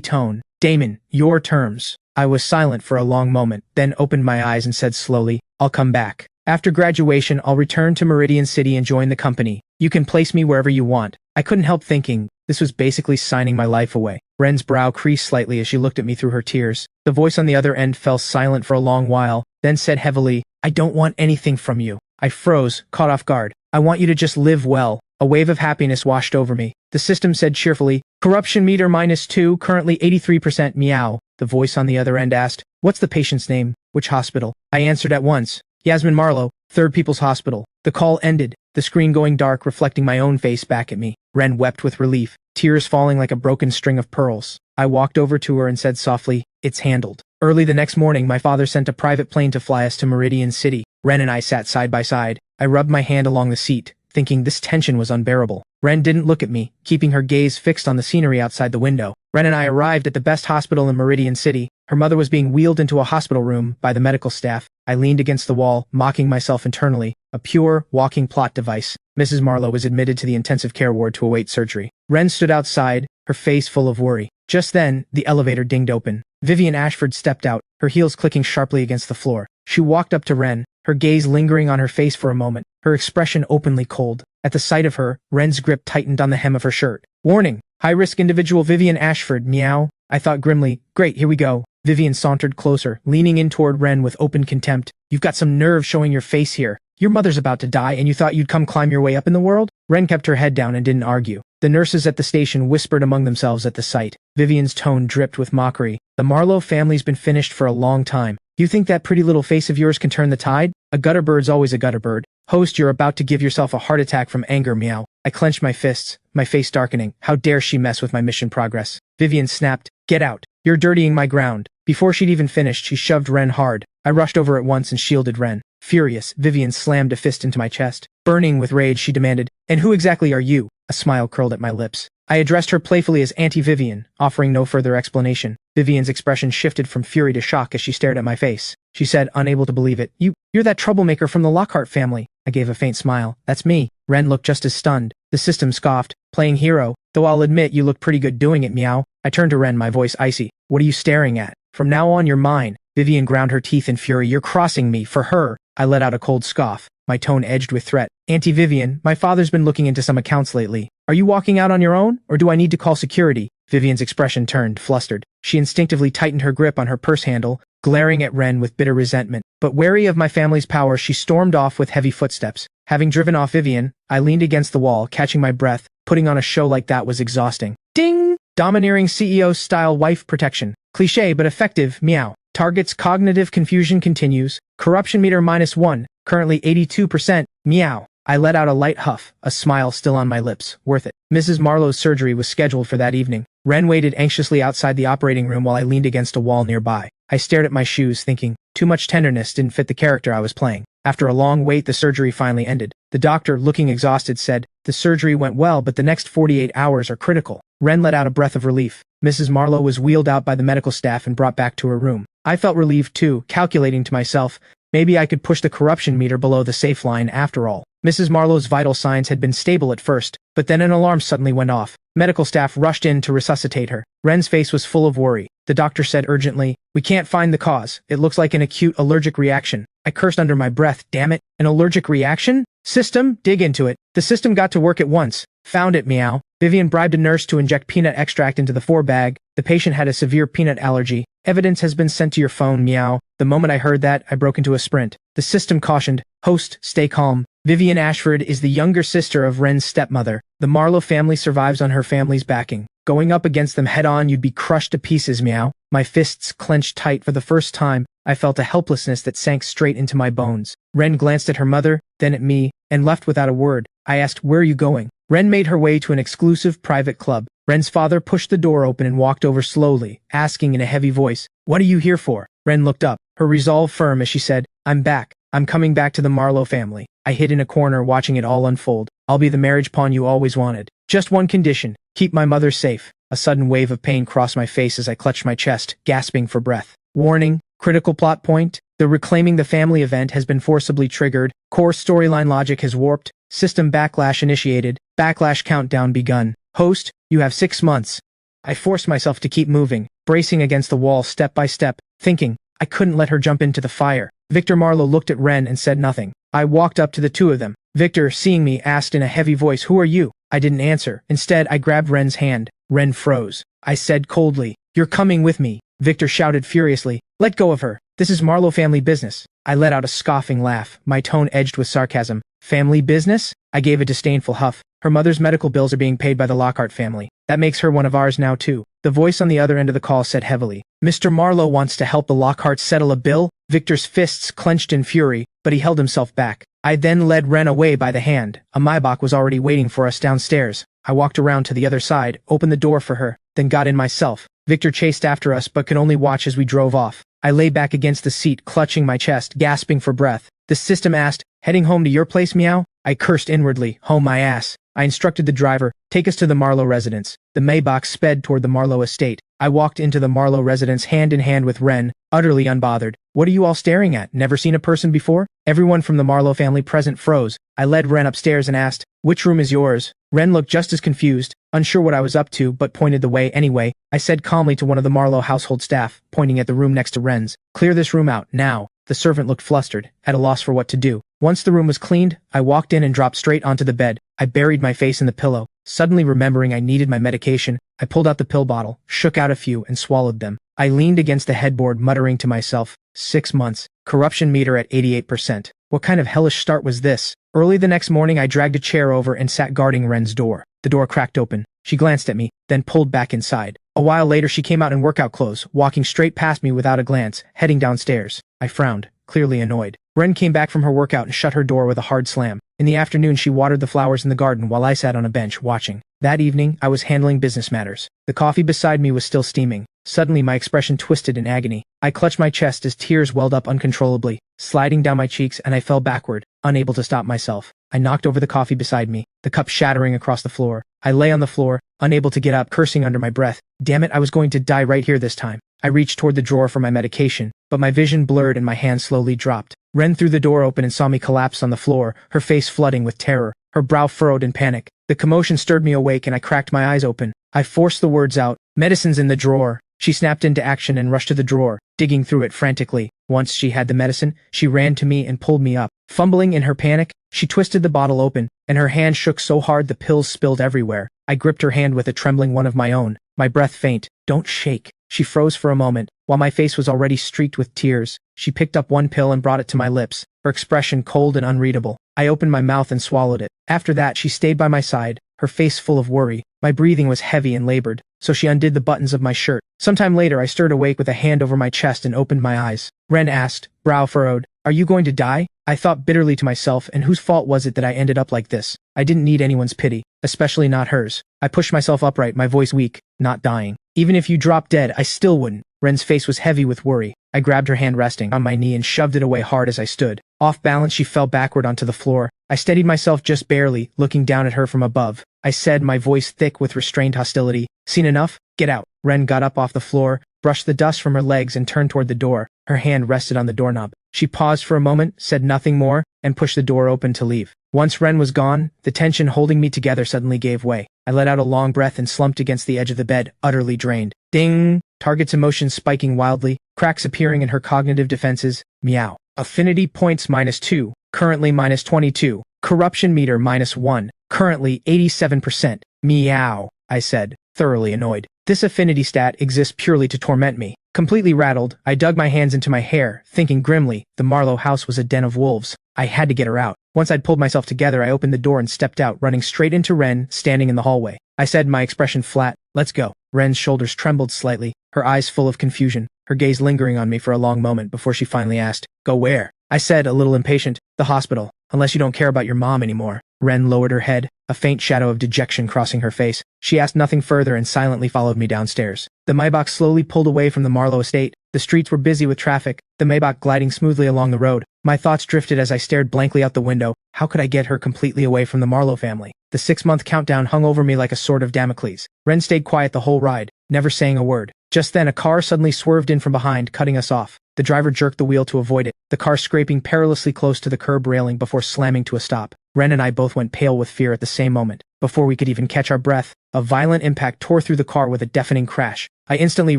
tone, Damon, your terms. I was silent for a long moment, then opened my eyes and said slowly, I'll come back. After graduation, I'll return to Meridian City and join the company. You can place me wherever you want. I couldn't help thinking, this was basically signing my life away. Ren's brow creased slightly as she looked at me through her tears. The voice on the other end fell silent for a long while, then said heavily, I don't want anything from you. I froze, caught off guard. I want you to just live well. A wave of happiness washed over me. The system said cheerfully, corruption meter -2, currently 83% meow. The voice on the other end asked, what's the patient's name? Which hospital? I answered at once, Yasmin Marlowe, Third People's Hospital. The call ended, the screen going dark, reflecting my own face back at me. Ren wept with relief, tears falling like a broken string of pearls. I walked over to her and said softly, it's handled. Early the next morning, my father sent a private plane to fly us to Meridian City. Ren and I sat side by side. I rubbed my hand along the seat, thinking this tension was unbearable. Ren didn't look at me, keeping her gaze fixed on the scenery outside the window. Ren and I arrived at the best hospital in Meridian City. Her mother was being wheeled into a hospital room by the medical staff. I leaned against the wall, mocking myself internally. A pure, walking plot device. Mrs. Marlowe was admitted to the intensive care ward to await surgery. Ren stood outside, her face full of worry. Just then, the elevator dinged open. Vivian Ashford stepped out, her heels clicking sharply against the floor. She walked up to Ren, her gaze lingering on her face for a moment, her expression openly cold. At the sight of her, Ren's grip tightened on the hem of her shirt. Warning! High-risk individual Vivian Ashford, meow. I thought grimly, great, here we go. Vivian sauntered closer, leaning in toward Ren with open contempt. You've got some nerve showing your face here. Your mother's about to die and you thought you'd come climb your way up in the world? Ren kept her head down and didn't argue. The nurses at the station whispered among themselves at the sight. Vivian's tone dripped with mockery. The Marlowe family's been finished for a long time. You think that pretty little face of yours can turn the tide? A gutter bird's always a gutter bird. Host, you're about to give yourself a heart attack from anger, meow. I clenched my fists, my face darkening. How dare she mess with my mission progress? Vivian snapped, get out. You're dirtying my ground. Before she'd even finished, she shoved Ren hard. I rushed over at once and shielded Ren. Furious, Vivian slammed a fist into my chest. Burning with rage, she demanded, and who exactly are you? A smile curled at my lips. I addressed her playfully as Auntie Vivian, offering no further explanation. Vivian's expression shifted from fury to shock as she stared at my face. She said, unable to believe it, You're that troublemaker from the Lockhart family. I gave a faint smile. That's me. Ren looked just as stunned. The system scoffed, playing hero, though I'll admit you look pretty good doing it, meow. I turned to Ren, my voice icy. What are you staring at? From now on, you're mine. Vivian ground her teeth in fury. You're crossing me, for her. I let out a cold scoff, my tone edged with threat. Auntie Vivian, my father's been looking into some accounts lately. Are you walking out on your own, or do I need to call security? Vivian's expression turned, flustered. She instinctively tightened her grip on her purse handle, glaring at Ren with bitter resentment. But wary of my family's power, she stormed off with heavy footsteps. Having driven off Vivian, I leaned against the wall, catching my breath. Putting on a show like that was exhausting. Ding! Domineering CEO-style wife protection. Cliché but effective, meow. Target's cognitive confusion continues. Corruption meter -1, currently 82%, meow. I let out a light huff, a smile still on my lips. Worth it. Mrs. Marlowe's surgery was scheduled for that evening. Ren waited anxiously outside the operating room while I leaned against a wall nearby. I stared at my shoes, thinking, too much tenderness didn't fit the character I was playing. After a long wait, the surgery finally ended. The The doctor, looking exhausted, said, "The surgery went well, but the next 48 hours are critical." Ren let out a breath of relief. Mrs. Marlowe was wheeled out by the medical staff and brought back to her room. I felt relieved too, calculating to myself, maybe I could push the corruption meter below the safe line after all. Mrs. Marlowe's vital signs had been stable at first, but then an alarm suddenly went off. Medical staff rushed in to resuscitate her. Ren's face was full of worry. The doctor said urgently, "We can't find the cause. It looks like an acute allergic reaction." I cursed under my breath. Damn it. An allergic reaction? System, dig into it. The system got to work at once. Found it, meow. Vivian bribed a nurse to inject peanut extract into the 4-bag. The patient had a severe peanut allergy. Evidence has been sent to your phone, meow. The moment I heard that, I broke into a sprint. The system cautioned, "Host, stay calm. Vivian Ashford is the younger sister of Ren's stepmother. The Marlowe family survives on her family's backing. Going up against them head-on, you'd be crushed to pieces, meow." My fists clenched tight. For the first time, I felt a helplessness that sank straight into my bones. Ren glanced at her mother, then at me, and left without a word. I asked, "Where are you going?" Ren made her way to an exclusive private club. Ren's father pushed the door open and walked over slowly, asking in a heavy voice, "What are you here for?" Ren looked up, her resolve firm as she said, "I'm back. I'm coming back to the Marlowe family." I hid in a corner watching it all unfold. "I'll be the marriage pawn you always wanted. Just one condition, keep my mother safe." A sudden wave of pain crossed my face as I clutched my chest, gasping for breath. Warning, critical plot point. The Reclaiming the Family event has been forcibly triggered. Core storyline logic has warped. System backlash initiated. Backlash countdown begun. Host, you have 6 months. I forced myself to keep moving, bracing against the wall step by step, thinking, I couldn't let her jump into the fire. Victor Marlowe looked at Ren and said nothing. I walked up to the two of them. Victor, seeing me, asked in a heavy voice, "Who are you?" I didn't answer. Instead, I grabbed Ren's hand. Ren froze. I said coldly, "You're coming with me." Victor shouted furiously, "Let go of her. This is Marlowe family business." I let out a scoffing laugh, my tone edged with sarcasm. "Family business?" I gave a disdainful huff. "Her mother's medical bills are being paid by the Lockhart family. That makes her one of ours now too." The voice on the other end of the call said heavily, "Mr. Marlowe wants to help the Lockharts settle a bill?" Victor's fists clenched in fury, but he held himself back. I then led Ren away by the hand. A Maybach was already waiting for us downstairs. I walked around to the other side, opened the door for her, then got in myself. Victor chased after us but could only watch as we drove off. I lay back against the seat, clutching my chest, gasping for breath. The system asked, "Heading home to your place, meow?" I cursed inwardly, "Home my ass." I instructed the driver, "Take us to the Marlowe residence." The Maybach sped toward the Marlowe estate. I walked into the Marlowe residence hand in hand with Ren, utterly unbothered. "What are you all staring at? Never seen a person before?" Everyone from the Marlowe family present froze. I led Ren upstairs and asked, "Which room is yours?" Ren looked just as confused, unsure what I was up to, but pointed the way anyway. I said calmly to one of the Marlowe household staff, pointing at the room next to Ren's, "Clear this room out, now." The servant looked flustered, at a loss for what to do. Once the room was cleaned, I walked in and dropped straight onto the bed. I buried my face in the pillow. Suddenly remembering I needed my medication, I pulled out the pill bottle, shook out a few, and swallowed them. I leaned against the headboard, muttering to myself, 6 months. Corruption meter at 88%. What kind of hellish start was this? Early the next morning, I dragged a chair over and sat guarding Ren's door. The door cracked open. She glanced at me, then pulled back inside. A while later, she came out in workout clothes, walking straight past me without a glance, heading downstairs. I frowned, clearly annoyed. Ren came back from her workout and shut her door with a hard slam. In the afternoon, she watered the flowers in the garden while I sat on a bench watching. That evening, I was handling business matters. The coffee beside me was still steaming. Suddenly, my expression twisted in agony. I clutched my chest as tears welled up uncontrollably, sliding down my cheeks, and I fell backward, unable to stop myself. I knocked over the coffee beside me, the cup shattering across the floor. I lay on the floor, unable to get up, cursing under my breath. Damn it, I was going to die right here this time. I reached toward the drawer for my medication, but my vision blurred and my hand slowly dropped. Ren threw the door open and saw me collapse on the floor, her face flooding with terror, her brow furrowed in panic. The commotion stirred me awake and I cracked my eyes open. I forced the words out, "Medicine's in the drawer." She snapped into action and rushed to the drawer, digging through it frantically. Once she had the medicine, she ran to me and pulled me up. Fumbling in her panic, she twisted the bottle open, and her hand shook so hard the pills spilled everywhere. I gripped her hand with a trembling one of my own, my breath faint. "Don't shake." She froze for a moment, while my face was already streaked with tears. She picked up one pill and brought it to my lips, her expression cold and unreadable. I opened my mouth and swallowed it. After that, she stayed by my side, her face full of worry. My breathing was heavy and labored, so she undid the buttons of my shirt. Sometime later, I stirred awake with a hand over my chest and opened my eyes. Ren asked, brow furrowed, "Are you going to die?" I thought bitterly to myself, and whose fault was it that I ended up like this? I didn't need anyone's pity, especially not hers. I pushed myself upright, my voice weak. "Not dying. Even if you dropped dead, I still wouldn't." Ren's face was heavy with worry. I grabbed her hand resting on my knee and shoved it away hard as I stood. Off balance, she fell backward onto the floor. I steadied myself just barely, looking down at her from above. I said, my voice thick with restrained hostility, "Seen enough? Get out." Ren got up off the floor, brushed the dust from her legs and turned toward the door. Her hand rested on the doorknob. She paused for a moment, said nothing more, and pushed the door open to leave. Once Ren was gone, the tension holding me together suddenly gave way. I let out a long breath and slumped against the edge of the bed, utterly drained. Ding! Target's emotions spiking wildly, cracks appearing in her cognitive defenses. Meow. Affinity points -2, currently -22. Corruption meter -1, currently 87%. Meow, I said, thoroughly annoyed. This affinity stat exists purely to torment me. Completely rattled, I dug my hands into my hair, thinking grimly, the Marlowe house was a den of wolves. I had to get her out. Once I'd pulled myself together, I opened the door and stepped out, running straight into Ren, standing in the hallway. I said, my expression flat, "Let's go." Ren's shoulders trembled slightly, her eyes full of confusion, her gaze lingering on me for a long moment before she finally asked, "Go where?" I said, a little impatient, "The hospital, unless you don't care about your mom anymore." Ren lowered her head, a faint shadow of dejection crossing her face. She asked nothing further and silently followed me downstairs. The Maybach slowly pulled away from the Marlowe estate. The streets were busy with traffic, the Maybach gliding smoothly along the road. My thoughts drifted as I stared blankly out the window. How could I get her completely away from the Marlowe family? The 6-month countdown hung over me like a sword of Damocles. Ren stayed quiet the whole ride, never saying a word. Just then a car suddenly swerved in from behind, cutting us off. The driver jerked the wheel to avoid it, the car scraping perilously close to the curb railing before slamming to a stop. Ren and I both went pale with fear at the same moment. Before we could even catch our breath, a violent impact tore through the car with a deafening crash. I instantly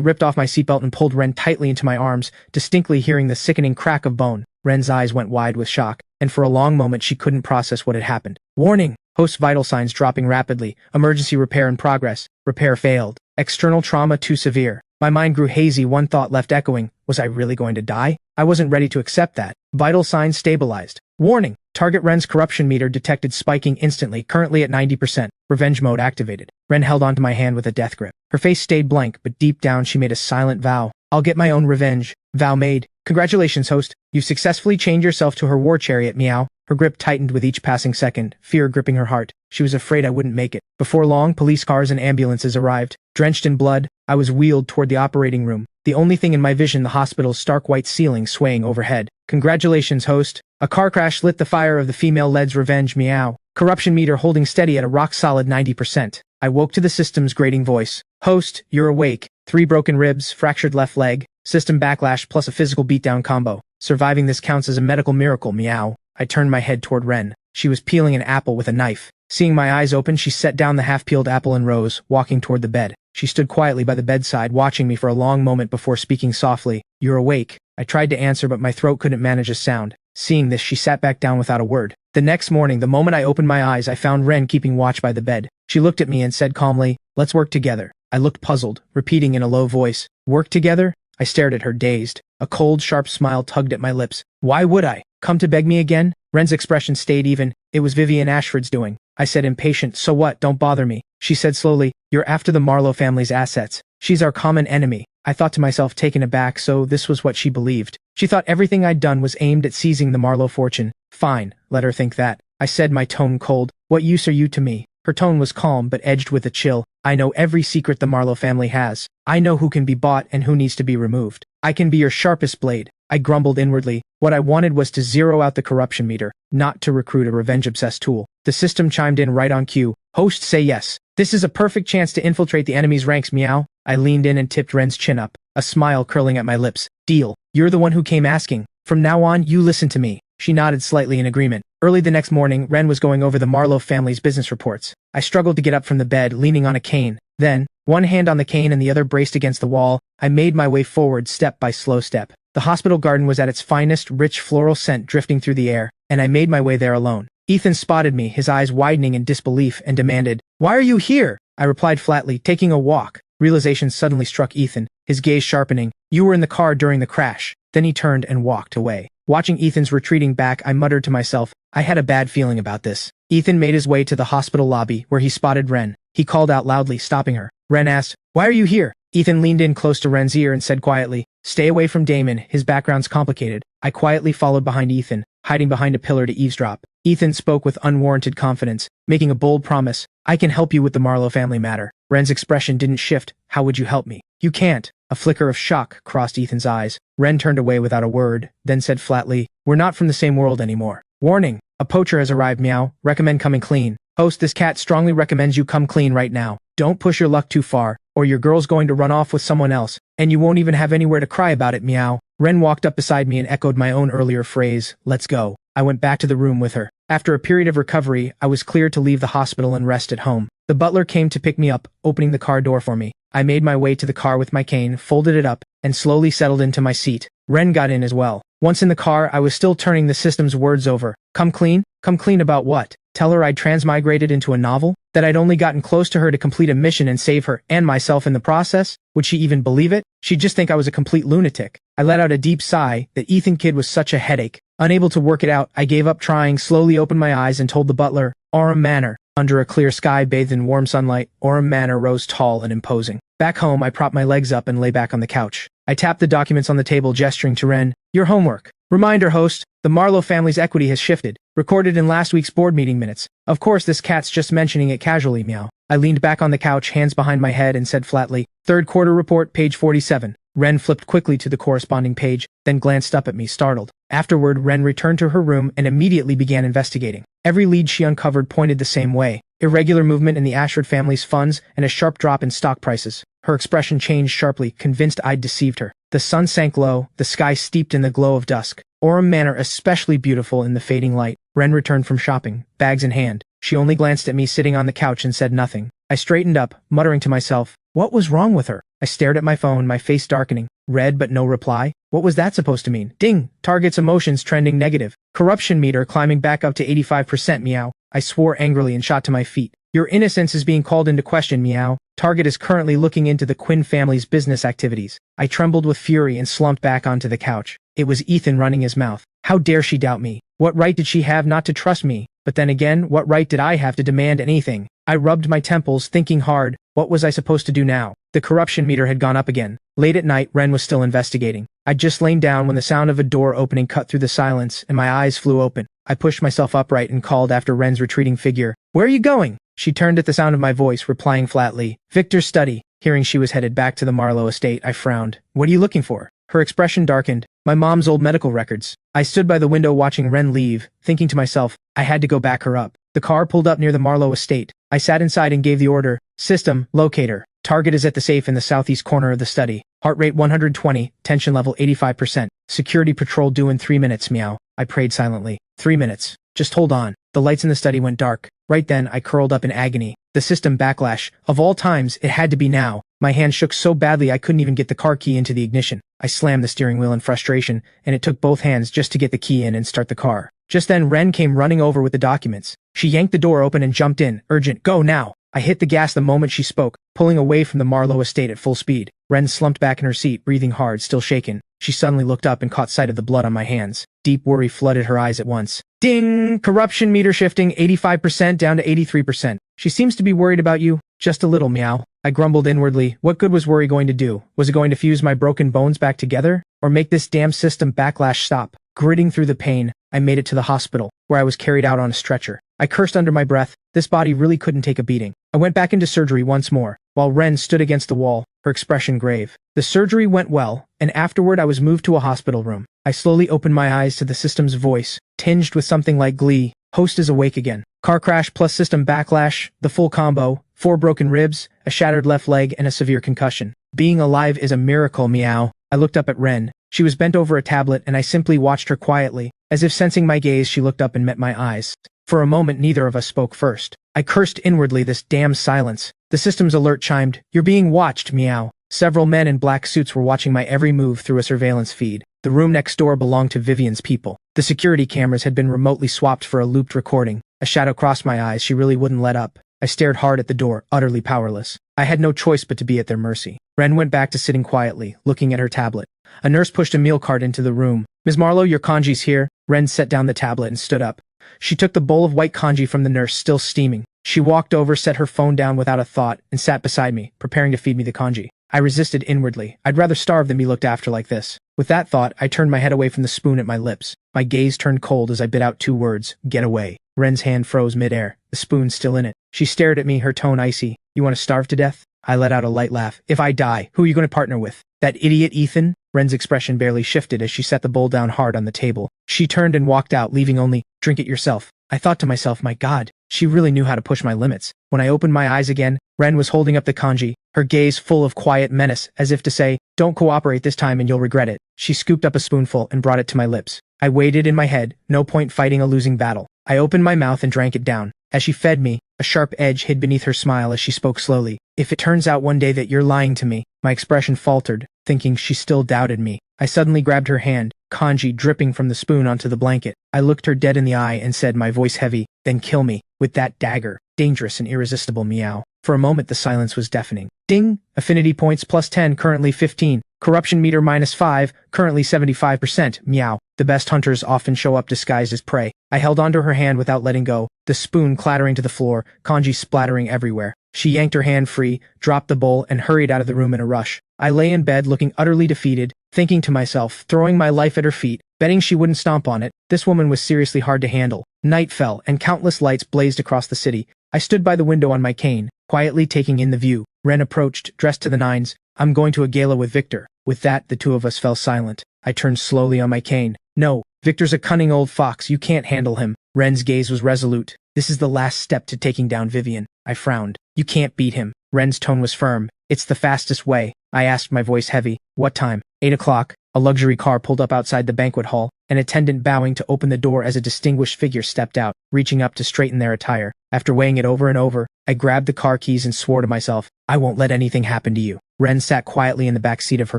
ripped off my seatbelt and pulled Ren tightly into my arms, distinctly hearing the sickening crack of bone. Ren's eyes went wide with shock, and for a long moment she couldn't process what had happened. Warning! Host vital signs dropping rapidly. Emergency repair in progress. Repair failed. External trauma too severe. My mind grew hazy, one thought left echoing. Was I really going to die? I wasn't ready to accept that. Vital signs stabilized. Warning! Target Ren's corruption meter detected spiking instantly, currently at 90%. Revenge mode activated. Ren held onto my hand with a death grip. Her face stayed blank, but deep down she made a silent vow. "I'll get my own revenge." Vow made. Congratulations, host. You've successfully chained yourself to her war chariot, meow. Her grip tightened with each passing second, fear gripping her heart. She was afraid I wouldn't make it. Before long, police cars and ambulances arrived. Drenched in blood, I was wheeled toward the operating room. The only thing in my vision, the hospital's stark white ceiling swaying overhead. Congratulations, host. A car crash lit the fire of the female lead's revenge, meow. Corruption meter holding steady at a rock-solid 90%. I woke to the system's grating voice. Host, you're awake. 3 broken ribs, fractured left leg, system backlash plus a physical beatdown combo. Surviving this counts as a medical miracle, meow. I turned my head toward Ren. She was peeling an apple with a knife. Seeing my eyes open, she set down the half-peeled apple and rose, walking toward the bed. She stood quietly by the bedside, watching me for a long moment before speaking softly. "You're awake." I tried to answer, but my throat couldn't manage a sound. Seeing this, she sat back down without a word. The next morning, the moment I opened my eyes, I found Ren keeping watch by the bed. She looked at me and said calmly, "Let's work together." I looked puzzled, repeating in a low voice, "Work together?" I stared at her, dazed. A cold, sharp smile tugged at my lips. "Why would I? Come to beg me again?" Ren's expression stayed even. "It was Vivian Ashford's doing." I said, impatient, "So what? Don't bother me." She said slowly, "You're after the Marlowe family's assets. She's our common enemy." I thought to myself, taken aback, so this was what she believed. She thought everything I'd done was aimed at seizing the Marlowe fortune. Fine, let her think that. I said, my tone cold. "What use are you to me?" Her tone was calm but edged with a chill. "I know every secret the Marlowe family has. I know who can be bought and who needs to be removed. I can be your sharpest blade." I grumbled inwardly. What I wanted was to zero out the corruption meter, not to recruit a revenge-obsessed tool. The system chimed in right on cue. "Host, say yes. This is a perfect chance to infiltrate the enemy's ranks, meow." I leaned in and tipped Ren's chin up, a smile curling at my lips. "Deal. You're the one who came asking. From now on, you listen to me." She nodded slightly in agreement. Early the next morning, Ren was going over the Marlowe family's business reports. I struggled to get up from the bed, leaning on a cane. Then, one hand on the cane and the other braced against the wall, I made my way forward step by slow step. The hospital garden was at its finest, rich floral scent drifting through the air, and I made my way there alone. Ethan spotted me, his eyes widening in disbelief, and demanded, "Why are you here?" I replied flatly, "Taking a walk." Realization suddenly struck Ethan, his gaze sharpening. "You were in the car during the crash." Then he turned and walked away. Watching Ethan's retreating back, I muttered to myself, I had a bad feeling about this. Ethan made his way to the hospital lobby, where he spotted Ren. He called out loudly, stopping her. Ren asked, "Why are you here?" Ethan leaned in close to Ren's ear and said quietly, "Stay away from Damon, his background's complicated." I quietly followed behind Ethan, hiding behind a pillar to eavesdrop. Ethan spoke with unwarranted confidence, making a bold promise. "I can help you with the Marlowe family matter." Ren's expression didn't shift. "How would you help me?" "You can't." A flicker of shock crossed Ethan's eyes. Ren turned away without a word, then said flatly, We're not from the same world anymore. Warning, a poacher has arrived, meow. Recommend coming clean. Host, this cat strongly recommends you come clean right now. Don't push your luck too far, or your girl's going to run off with someone else, and you won't even have anywhere to cry about it, meow. Ren walked up beside me and echoed my own earlier phrase, let's go. I went back to the room with her. After a period of recovery, I was cleared to leave the hospital and rest at home. The butler came to pick me up, opening the car door for me. I made my way to the car with my cane, folded it up, and slowly settled into my seat. Ren got in as well. Once in the car, I was still turning the system's words over. Come clean? Come clean about what? Tell her I'd transmigrated into a novel? That I'd only gotten close to her to complete a mission and save her and myself in the process? Would she even believe it? She'd just think I was a complete lunatic. I let out a deep sigh. That Ethan kid was such a headache. Unable to work it out, I gave up trying, slowly opened my eyes and told the butler, Orem Manor. Under a clear sky bathed in warm sunlight, Orem Manor rose tall and imposing. Back home, I propped my legs up and lay back on the couch. I tapped the documents on the table, gesturing to Ren. Your homework. Reminder, host. The Marlowe family's equity has shifted. Recorded in last week's board meeting minutes. Of course, this cat's just mentioning it casually, meow. I leaned back on the couch, hands behind my head, and said flatly, third quarter report, page 47. Ren flipped quickly to the corresponding page, then glanced up at me, startled. Afterward, Ren returned to her room and immediately began investigating. Every lead she uncovered pointed the same way. Irregular movement in the Ashford family's funds and a sharp drop in stock prices. Her expression changed sharply, convinced I'd deceived her. The sun sank low, the sky steeped in the glow of dusk. Orem Manor especially beautiful in the fading light. Ren returned from shopping, bags in hand. She only glanced at me sitting on the couch and said nothing. I straightened up, muttering to myself, what was wrong with her? I stared at my phone, my face darkening. Read but no reply. What was that supposed to mean? Ding! Target's emotions trending negative. Corruption meter climbing back up to 85%, meow. I swore angrily and shot to my feet. Your innocence is being called into question, meow. Target is currently looking into the Quinn family's business activities. I trembled with fury and slumped back onto the couch. It was Ethan running his mouth. How dare she doubt me? What right did she have not to trust me? But then again, what right did I have to demand anything? I rubbed my temples, thinking hard. What was I supposed to do now? The corruption meter had gone up again. Late at night, Ren was still investigating. I'd just lain down when the sound of a door opening cut through the silence, and my eyes flew open. I pushed myself upright and called after Ren's retreating figure. Where are you going? She turned at the sound of my voice, replying flatly, Victor's study. Hearing she was headed back to the Marlowe estate, I frowned. What are you looking for? Her expression darkened. My mom's old medical records. I stood by the window watching Ren leave, thinking to myself, I had to go back her up. The car pulled up near the Marlowe estate. I sat inside and gave the order. System, locator. Target is at the safe in the southeast corner of the study. Heart rate 120, tension level 85%. Security patrol due in 3 minutes, meow. I prayed silently. 3 minutes. Just hold on. The lights in the study went dark. Right then, I curled up in agony. The system backlash. Of all times, it had to be now. My hand shook so badly I couldn't even get the car key into the ignition. I slammed the steering wheel in frustration, and it took both hands just to get the key in and start the car. Just then, Ren came running over with the documents. She yanked the door open and jumped in. Urgent, go now! I hit the gas the moment she spoke, pulling away from the Marlowe estate at full speed. Ren slumped back in her seat, breathing hard, still shaken. She suddenly looked up and caught sight of the blood on my hands. Deep worry flooded her eyes at once. Ding! Corruption meter shifting 85% down to 83%. She seems to be worried about you. Just a little, meow. I grumbled inwardly. What good was worry going to do? Was it going to fuse my broken bones back together? Or make this damn system backlash stop? Gritting through the pain, I made it to the hospital, where I was carried out on a stretcher. I cursed under my breath. This body really couldn't take a beating. I went back into surgery once more, while Ren stood against the wall, her expression grave. The surgery went well, and afterward I was moved to a hospital room. I slowly opened my eyes to the system's voice, tinged with something like glee. Host is awake again. Car crash plus system backlash, the full combo, 4 broken ribs, a shattered left leg, and a severe concussion. Being alive is a miracle, meow. I looked up at Ren. She was bent over a tablet, and I simply watched her quietly. As if sensing my gaze, she looked up and met my eyes. For a moment, neither of us spoke first. I cursed inwardly this damn silence. The system's alert chimed. You're being watched, meow. Several men in black suits were watching my every move through a surveillance feed. The room next door belonged to Vivian's people. The security cameras had been remotely swapped for a looped recording. A shadow crossed my eyes. She really wouldn't let up. I stared hard at the door, utterly powerless. I had no choice but to be at their mercy. Ren went back to sitting quietly, looking at her tablet. A nurse pushed a meal cart into the room. Ms. Marlowe, your kanji's here. Ren set down the tablet and stood up. She took the bowl of white kanji from the nurse, still steaming. She walked over, set her phone down without a thought, and sat beside me, preparing to feed me the kanji. I resisted inwardly. I'd rather starve than be looked after like this. With that thought, I turned my head away from the spoon at my lips. My gaze turned cold as I bit out 2 words, get away. Ren's hand froze midair, the spoon still in it. She stared at me, her tone icy. You want to starve to death? I let out a light laugh. If I die, who are you going to partner with? That idiot Ethan? Ren's expression barely shifted as she set the bowl down hard on the table. She turned and walked out, leaving only, "Drink it yourself." I thought to myself, my God, she really knew how to push my limits. When I opened my eyes again, Ren was holding up the kanji, her gaze full of quiet menace, as if to say, "Don't cooperate this time and you'll regret it." She scooped up a spoonful and brought it to my lips. I waited in my head, no point fighting a losing battle. I opened my mouth and drank it down. As she fed me, a sharp edge hid beneath her smile as she spoke slowly. "If it turns out one day that you're lying to me," my expression faltered, thinking she still doubted me. I suddenly grabbed her hand, kanji dripping from the spoon onto the blanket. I looked her dead in the eye and said, my voice heavy, "Then kill me, with that dagger." Dangerous and irresistible, meow. For a moment the silence was deafening. Ding! Affinity points +10, currently 15. Corruption meter -5, currently 75%, meow. The best hunters often show up disguised as prey. I held onto her hand without letting go, the spoon clattering to the floor, kanji splattering everywhere. She yanked her hand free, dropped the bowl, and hurried out of the room in a rush. I lay in bed looking utterly defeated, thinking to myself, throwing my life at her feet, betting she wouldn't stomp on it. This woman was seriously hard to handle. Night fell, and countless lights blazed across the city. I stood by the window on my cane, quietly taking in the view. Ren approached, dressed to the nines. "I'm going to a gala with Victor." With that, the two of us fell silent. I turned slowly on my cane. "No, Victor's a cunning old fox, you can't handle him." Ren's gaze was resolute. "This is the last step to taking down Vivian." I frowned. "You can't beat him." Ren's tone was firm. "It's the fastest way." I asked, my voice heavy. "What time?" 8 o'clock. A luxury car pulled up outside the banquet hall, an attendant bowing to open the door as a distinguished figure stepped out, reaching up to straighten their attire. After weighing it over and over, I grabbed the car keys and swore to myself, "I won't let anything happen to you." Ren sat quietly in the back seat of her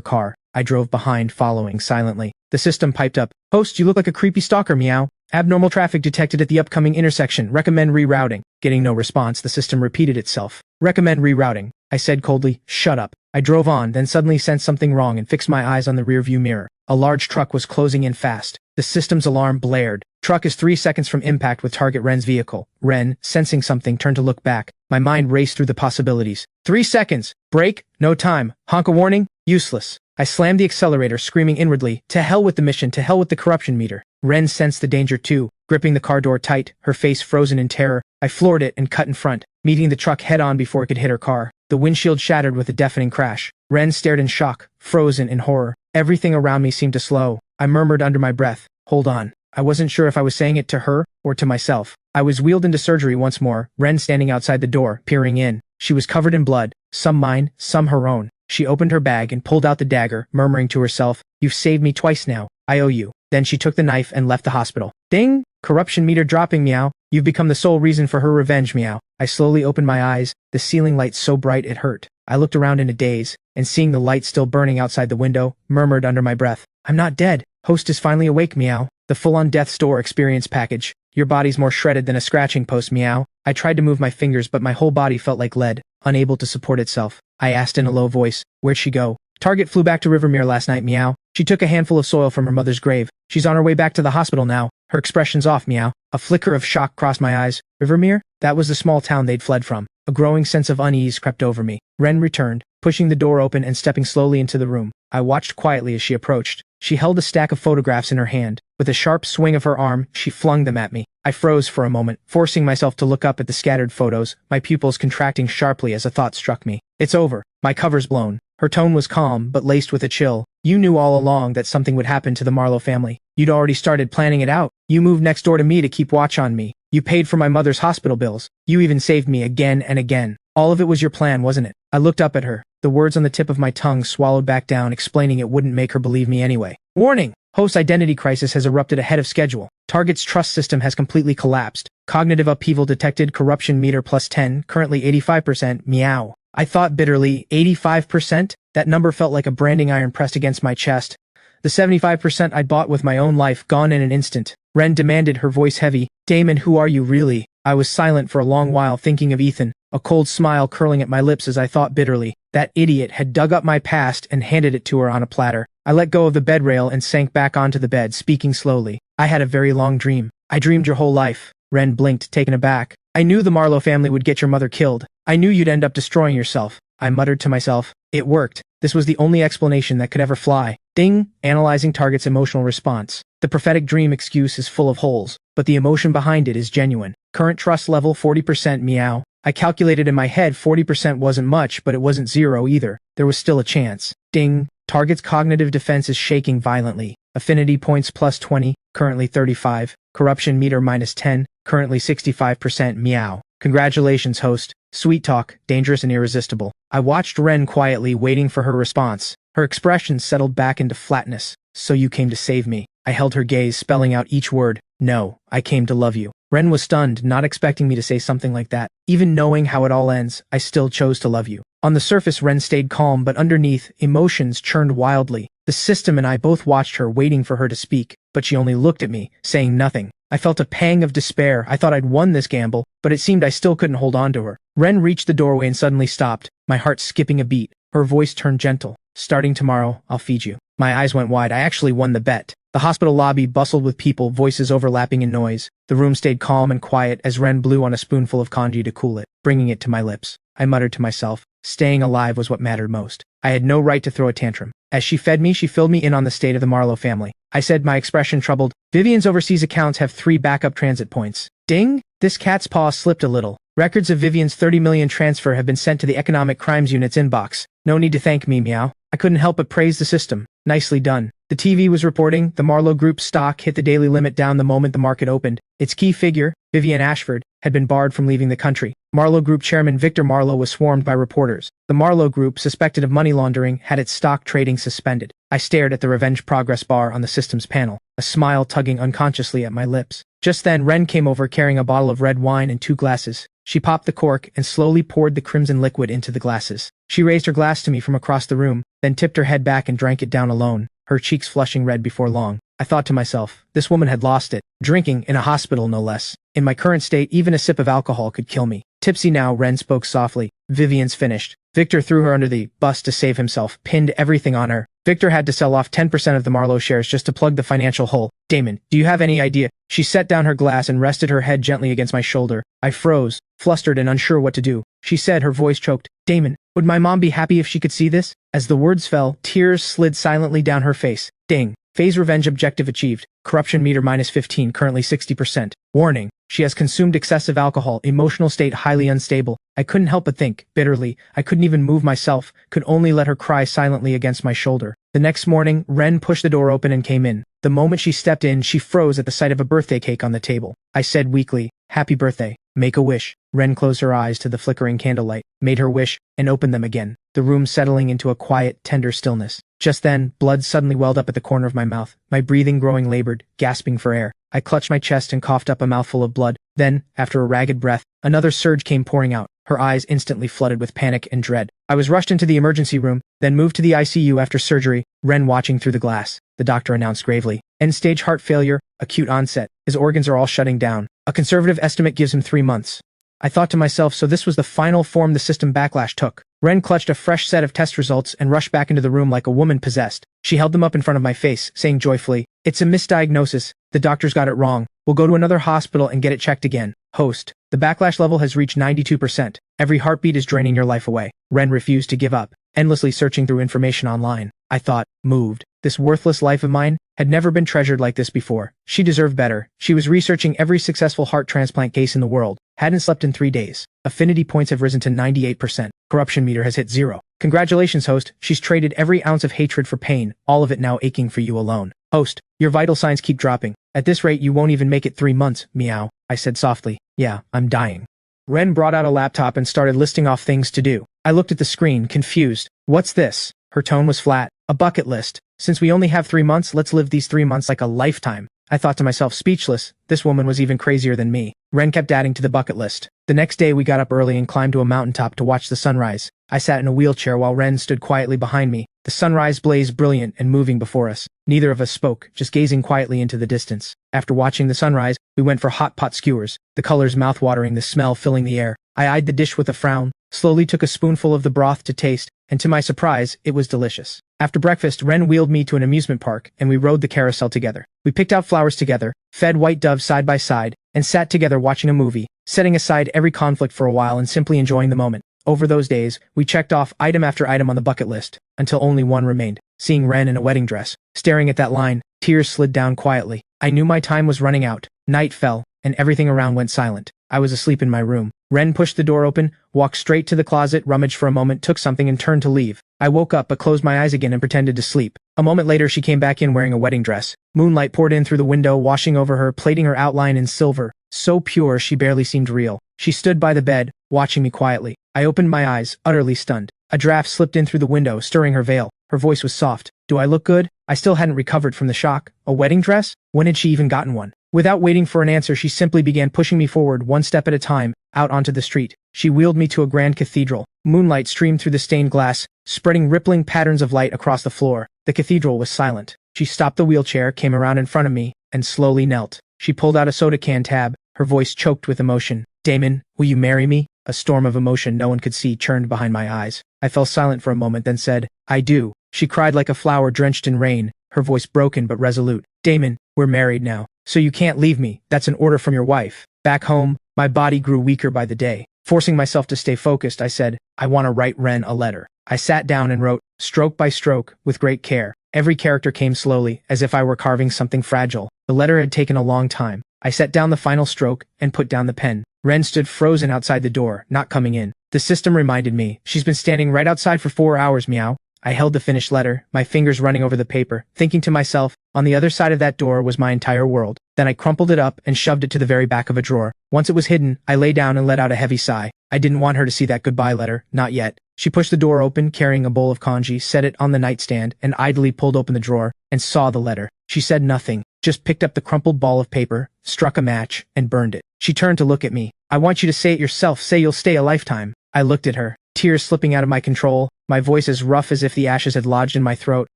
car. I drove behind, following silently. The system piped up, "Host, you look like a creepy stalker, meow. Abnormal traffic detected at the upcoming intersection. Recommend rerouting." Getting no response, the system repeated itself. "Recommend rerouting." I said coldly, "Shut up." I drove on, then suddenly sensed something wrong and fixed my eyes on the rearview mirror. A large truck was closing in fast. The system's alarm blared. "Truck is 3 seconds from impact with target Ren's vehicle." Ren, sensing something, turned to look back. My mind raced through the possibilities. 3 seconds! Brake? No time. Honk a warning? Useless. I slammed the accelerator, screaming inwardly, "To hell with the mission, to hell with the corruption meter." Ren sensed the danger too, gripping the car door tight, her face frozen in terror. I floored it and cut in front, meeting the truck head-on before it could hit her car. The windshield shattered with a deafening crash. Ren stared in shock, frozen in horror. Everything around me seemed to slow. I murmured under my breath, "Hold on." I wasn't sure if I was saying it to her or to myself. I was wheeled into surgery once more, Ren standing outside the door, peering in. She was covered in blood, some mine, some her own. She opened her bag and pulled out the dagger, murmuring to herself, "You've saved me twice now. I owe you." Then she took the knife and left the hospital. Ding! Corruption meter dropping, meow. You've become the sole reason for her revenge, meow. I slowly opened my eyes, the ceiling light so bright it hurt. I looked around in a daze, and seeing the light still burning outside the window, murmured under my breath, "I'm not dead. Host is finally awake, meow." The full-on death's door experience package. Your body's more shredded than a scratching post, meow. I tried to move my fingers, but my whole body felt like lead, unable to support itself. I asked in a low voice, "Where'd she go?" Target flew back to Rivermere last night, meow. She took a handful of soil from her mother's grave. She's on her way back to the hospital now. Her expression's off, meow. A flicker of shock crossed my eyes. Rivermere? That was the small town they'd fled from. A growing sense of unease crept over me. Ren returned, pushing the door open and stepping slowly into the room. I watched quietly as she approached. She held a stack of photographs in her hand. With a sharp swing of her arm, she flung them at me. I froze for a moment, forcing myself to look up at the scattered photos, my pupils contracting sharply as a thought struck me. "It's over. My cover's blown." Her tone was calm, but laced with a chill. "You knew all along that something would happen to the Marlowe family. You'd already started planning it out. You moved next door to me to keep watch on me. You paid for my mother's hospital bills. You even saved me again and again. All of it was your plan, wasn't it?" I looked up at her, the words on the tip of my tongue swallowed back down, explaining it wouldn't make her believe me anyway. Warning! Host identity crisis has erupted ahead of schedule. Target's trust system has completely collapsed. Cognitive upheaval detected, corruption meter +10, currently 85%, meow. I thought bitterly, 85%? That number felt like a branding iron pressed against my chest. The 75% I'd bought with my own life gone in an instant. Ren demanded, her voice heavy, "Damon, who are you really?" I was silent for a long while, thinking of Ethan, a cold smile curling at my lips as I thought bitterly. That idiot had dug up my past and handed it to her on a platter. I let go of the bed rail and sank back onto the bed, speaking slowly. "I had a very long dream. I dreamed your whole life." Ren blinked, taken aback. "I knew the Marlowe family would get your mother killed. I knew you'd end up destroying yourself." I muttered to myself. It worked. This was the only explanation that could ever fly. Ding! Analyzing Target's emotional response. The prophetic dream excuse is full of holes, but the emotion behind it is genuine. Current trust level 40%, meow. I calculated in my head 40% wasn't much, but it wasn't zero either. There was still a chance. Ding! Target's cognitive defense is shaking violently. Affinity points plus 20, currently 35. Corruption meter minus 10, currently 65%. Meow. Congratulations, host. Sweet talk, dangerous and irresistible. I watched Ren quietly, waiting for her response. Her expression settled back into flatness. So you came to save me. I held her gaze, spelling out each word. No, I came to love you. Ren was stunned, not expecting me to say something like that. Even knowing how it all ends, I still chose to love you. On the surface, Ren stayed calm, but underneath, emotions churned wildly. The system and I both watched her, waiting for her to speak, but she only looked at me, saying nothing. I felt a pang of despair. I thought I'd won this gamble, but it seemed I still couldn't hold on to her. Ren reached the doorway and suddenly stopped, my heart skipping a beat. Her voice turned gentle. Starting tomorrow, I'll feed you. My eyes went wide. I actually won the bet. The hospital lobby bustled with people, voices overlapping in noise. The room stayed calm and quiet as Ren blew on a spoonful of congee to cool it, bringing it to my lips. I muttered to myself, staying alive was what mattered most. I had no right to throw a tantrum. As she fed me, she filled me in on the state of the Marlowe family. I said, my expression troubled. Vivian's overseas accounts have 3 backup transit points. Ding! This cat's paw slipped a little. Records of Vivian's 30 million transfer have been sent to the Economic Crimes Unit's inbox. No need to thank me, meow. I couldn't help but praise the system. Nicely done. The TV was reporting the Marlowe Group's stock hit the daily limit down the moment the market opened. Its key figure, Vivian Ashford, had been barred from leaving the country. Marlowe Group chairman Victor Marlowe was swarmed by reporters. The Marlowe Group, suspected of money laundering, had its stock trading suspended. I stared at the Revenge Progress bar on the system's panel, a smile tugging unconsciously at my lips. Just then, Ren came over carrying a bottle of red wine and 2 glasses. She popped the cork and slowly poured the crimson liquid into the glasses. She raised her glass to me from across the room, then tipped her head back and drank it down alone, her cheeks flushing red before long. I thought to myself, this woman had lost it. Drinking, in a hospital no less. In my current state, even a sip of alcohol could kill me. Tipsy now, Ren spoke softly. Vivian's finished. Victor threw her under the bus to save himself, pinned everything on her. Victor had to sell off 10% of the Marlowe shares just to plug the financial hole. Damon, do you have any idea? She set down her glass and rested her head gently against my shoulder. I froze, flustered and unsure what to do. She said, her voice choked, Damon, would my mom be happy if she could see this? As the words fell, tears slid silently down her face. Ding. Phase revenge objective achieved. Corruption meter minus 15, currently 60%. Warning. She has consumed excessive alcohol, emotional state highly unstable. I couldn't help but think, bitterly. I couldn't even move myself, could only let her cry silently against my shoulder. The next morning, Ren pushed the door open and came in. The moment she stepped in, she froze at the sight of a birthday cake on the table. I said weakly, happy birthday. Make a wish. Ren closed her eyes to the flickering candlelight, made her wish, and opened them again, the room settling into a quiet, tender stillness. Just then, blood suddenly welled up at the corner of my mouth, my breathing growing labored, gasping for air. I clutched my chest and coughed up a mouthful of blood. Then, after a ragged breath, another surge came pouring out, her eyes instantly flooded with panic and dread. I was rushed into the emergency room, then moved to the ICU after surgery, Ren watching through the glass. The doctor announced gravely, end-stage heart failure, acute onset. His organs are all shutting down. A conservative estimate gives him 3 months. I thought to myself, so this was the final form the system backlash took. Ren clutched a fresh set of test results and rushed back into the room like a woman possessed. She held them up in front of my face, saying joyfully, it's a misdiagnosis. The doctors got it wrong. We'll go to another hospital and get it checked again. Host. The backlash level has reached 92%. Every heartbeat is draining your life away. Ren refused to give up, endlessly searching through information online. I thought, moved. This worthless life of mine had never been treasured like this before. She deserved better. She was researching every successful heart transplant case in the world. Hadn't slept in 3 days. Affinity points have risen to 98%. Corruption meter has hit 0. Congratulations, host. She's traded every ounce of hatred for pain, all of it now aching for you alone. Host, your vital signs keep dropping. At this rate, you won't even make it 3 months, meow. I said softly. Yeah, I'm dying. Ren brought out a laptop and started listing off things to do. I looked at the screen, confused. What's this? Her tone was flat. A bucket list. Since we only have 3 months, let's live these 3 months like a lifetime. I thought to myself, speechless. This woman was even crazier than me. Ren kept adding to the bucket list. The next day we got up early and climbed to a mountaintop to watch the sunrise. I sat in a wheelchair while Ren stood quietly behind me. The sunrise blazed brilliant and moving before us. Neither of us spoke, just gazing quietly into the distance. After watching the sunrise, we went for hot pot skewers, the colors mouth-watering, the smell filling the air. I eyed the dish with a frown, slowly took a spoonful of the broth to taste, and to my surprise, it was delicious. After breakfast, Ren wheeled me to an amusement park, and we rode the carousel together. We picked out flowers together, fed white doves side by side, and sat together watching a movie, setting aside every conflict for a while and simply enjoying the moment. Over those days, we checked off item after item on the bucket list, until only one remained. Seeing Ren in a wedding dress, staring at that line, tears slid down quietly. I knew my time was running out. Night fell, and everything around went silent. I was asleep in my room. Ren pushed the door open, walked straight to the closet, rummaged for a moment, took something and turned to leave. I woke up but closed my eyes again and pretended to sleep. A moment later she came back in wearing a wedding dress. Moonlight poured in through the window, washing over her, plating her outline in silver. So pure she barely seemed real. She stood by the bed, watching me quietly. I opened my eyes, utterly stunned. A draft slipped in through the window, stirring her veil. Her voice was soft. Do I look good? I still hadn't recovered from the shock. A wedding dress? When had she even gotten one? Without waiting for an answer, she simply began pushing me forward, one step at a time, out onto the street. She wheeled me to a grand cathedral. Moonlight streamed through the stained glass, spreading rippling patterns of light across the floor. The cathedral was silent. She stopped the wheelchair, came around in front of me, and slowly knelt. She pulled out a soda can tab, her voice choked with emotion. Damon, will you marry me? A storm of emotion no one could see churned behind my eyes. I fell silent for a moment, then said, I do. She cried like a flower drenched in rain, her voice broken but resolute. Damon, we're married now. So you can't leave me. That's an order from your wife. Back home, my body grew weaker by the day. Forcing myself to stay focused, I said, I want to write Ren a letter. I sat down and wrote, stroke by stroke, with great care. Every character came slowly, as if I were carving something fragile. The letter had taken a long time. I set down the final stroke and put down the pen. Ren stood frozen outside the door, not coming in. The system reminded me, she's been standing right outside for 4 hours, meow. I held the finished letter, my fingers running over the paper, thinking to myself, on the other side of that door was my entire world. Then I crumpled it up and shoved it to the very back of a drawer. Once it was hidden, I lay down and let out a heavy sigh. I didn't want her to see that goodbye letter, not yet. She pushed the door open, carrying a bowl of congee, set it on the nightstand, and idly pulled open the drawer, and saw the letter. She said nothing, just picked up the crumpled ball of paper, struck a match, and burned it. She turned to look at me. I want you to say it yourself, say you'll stay a lifetime. I looked at her, tears slipping out of my control, my voice as rough as if the ashes had lodged in my throat.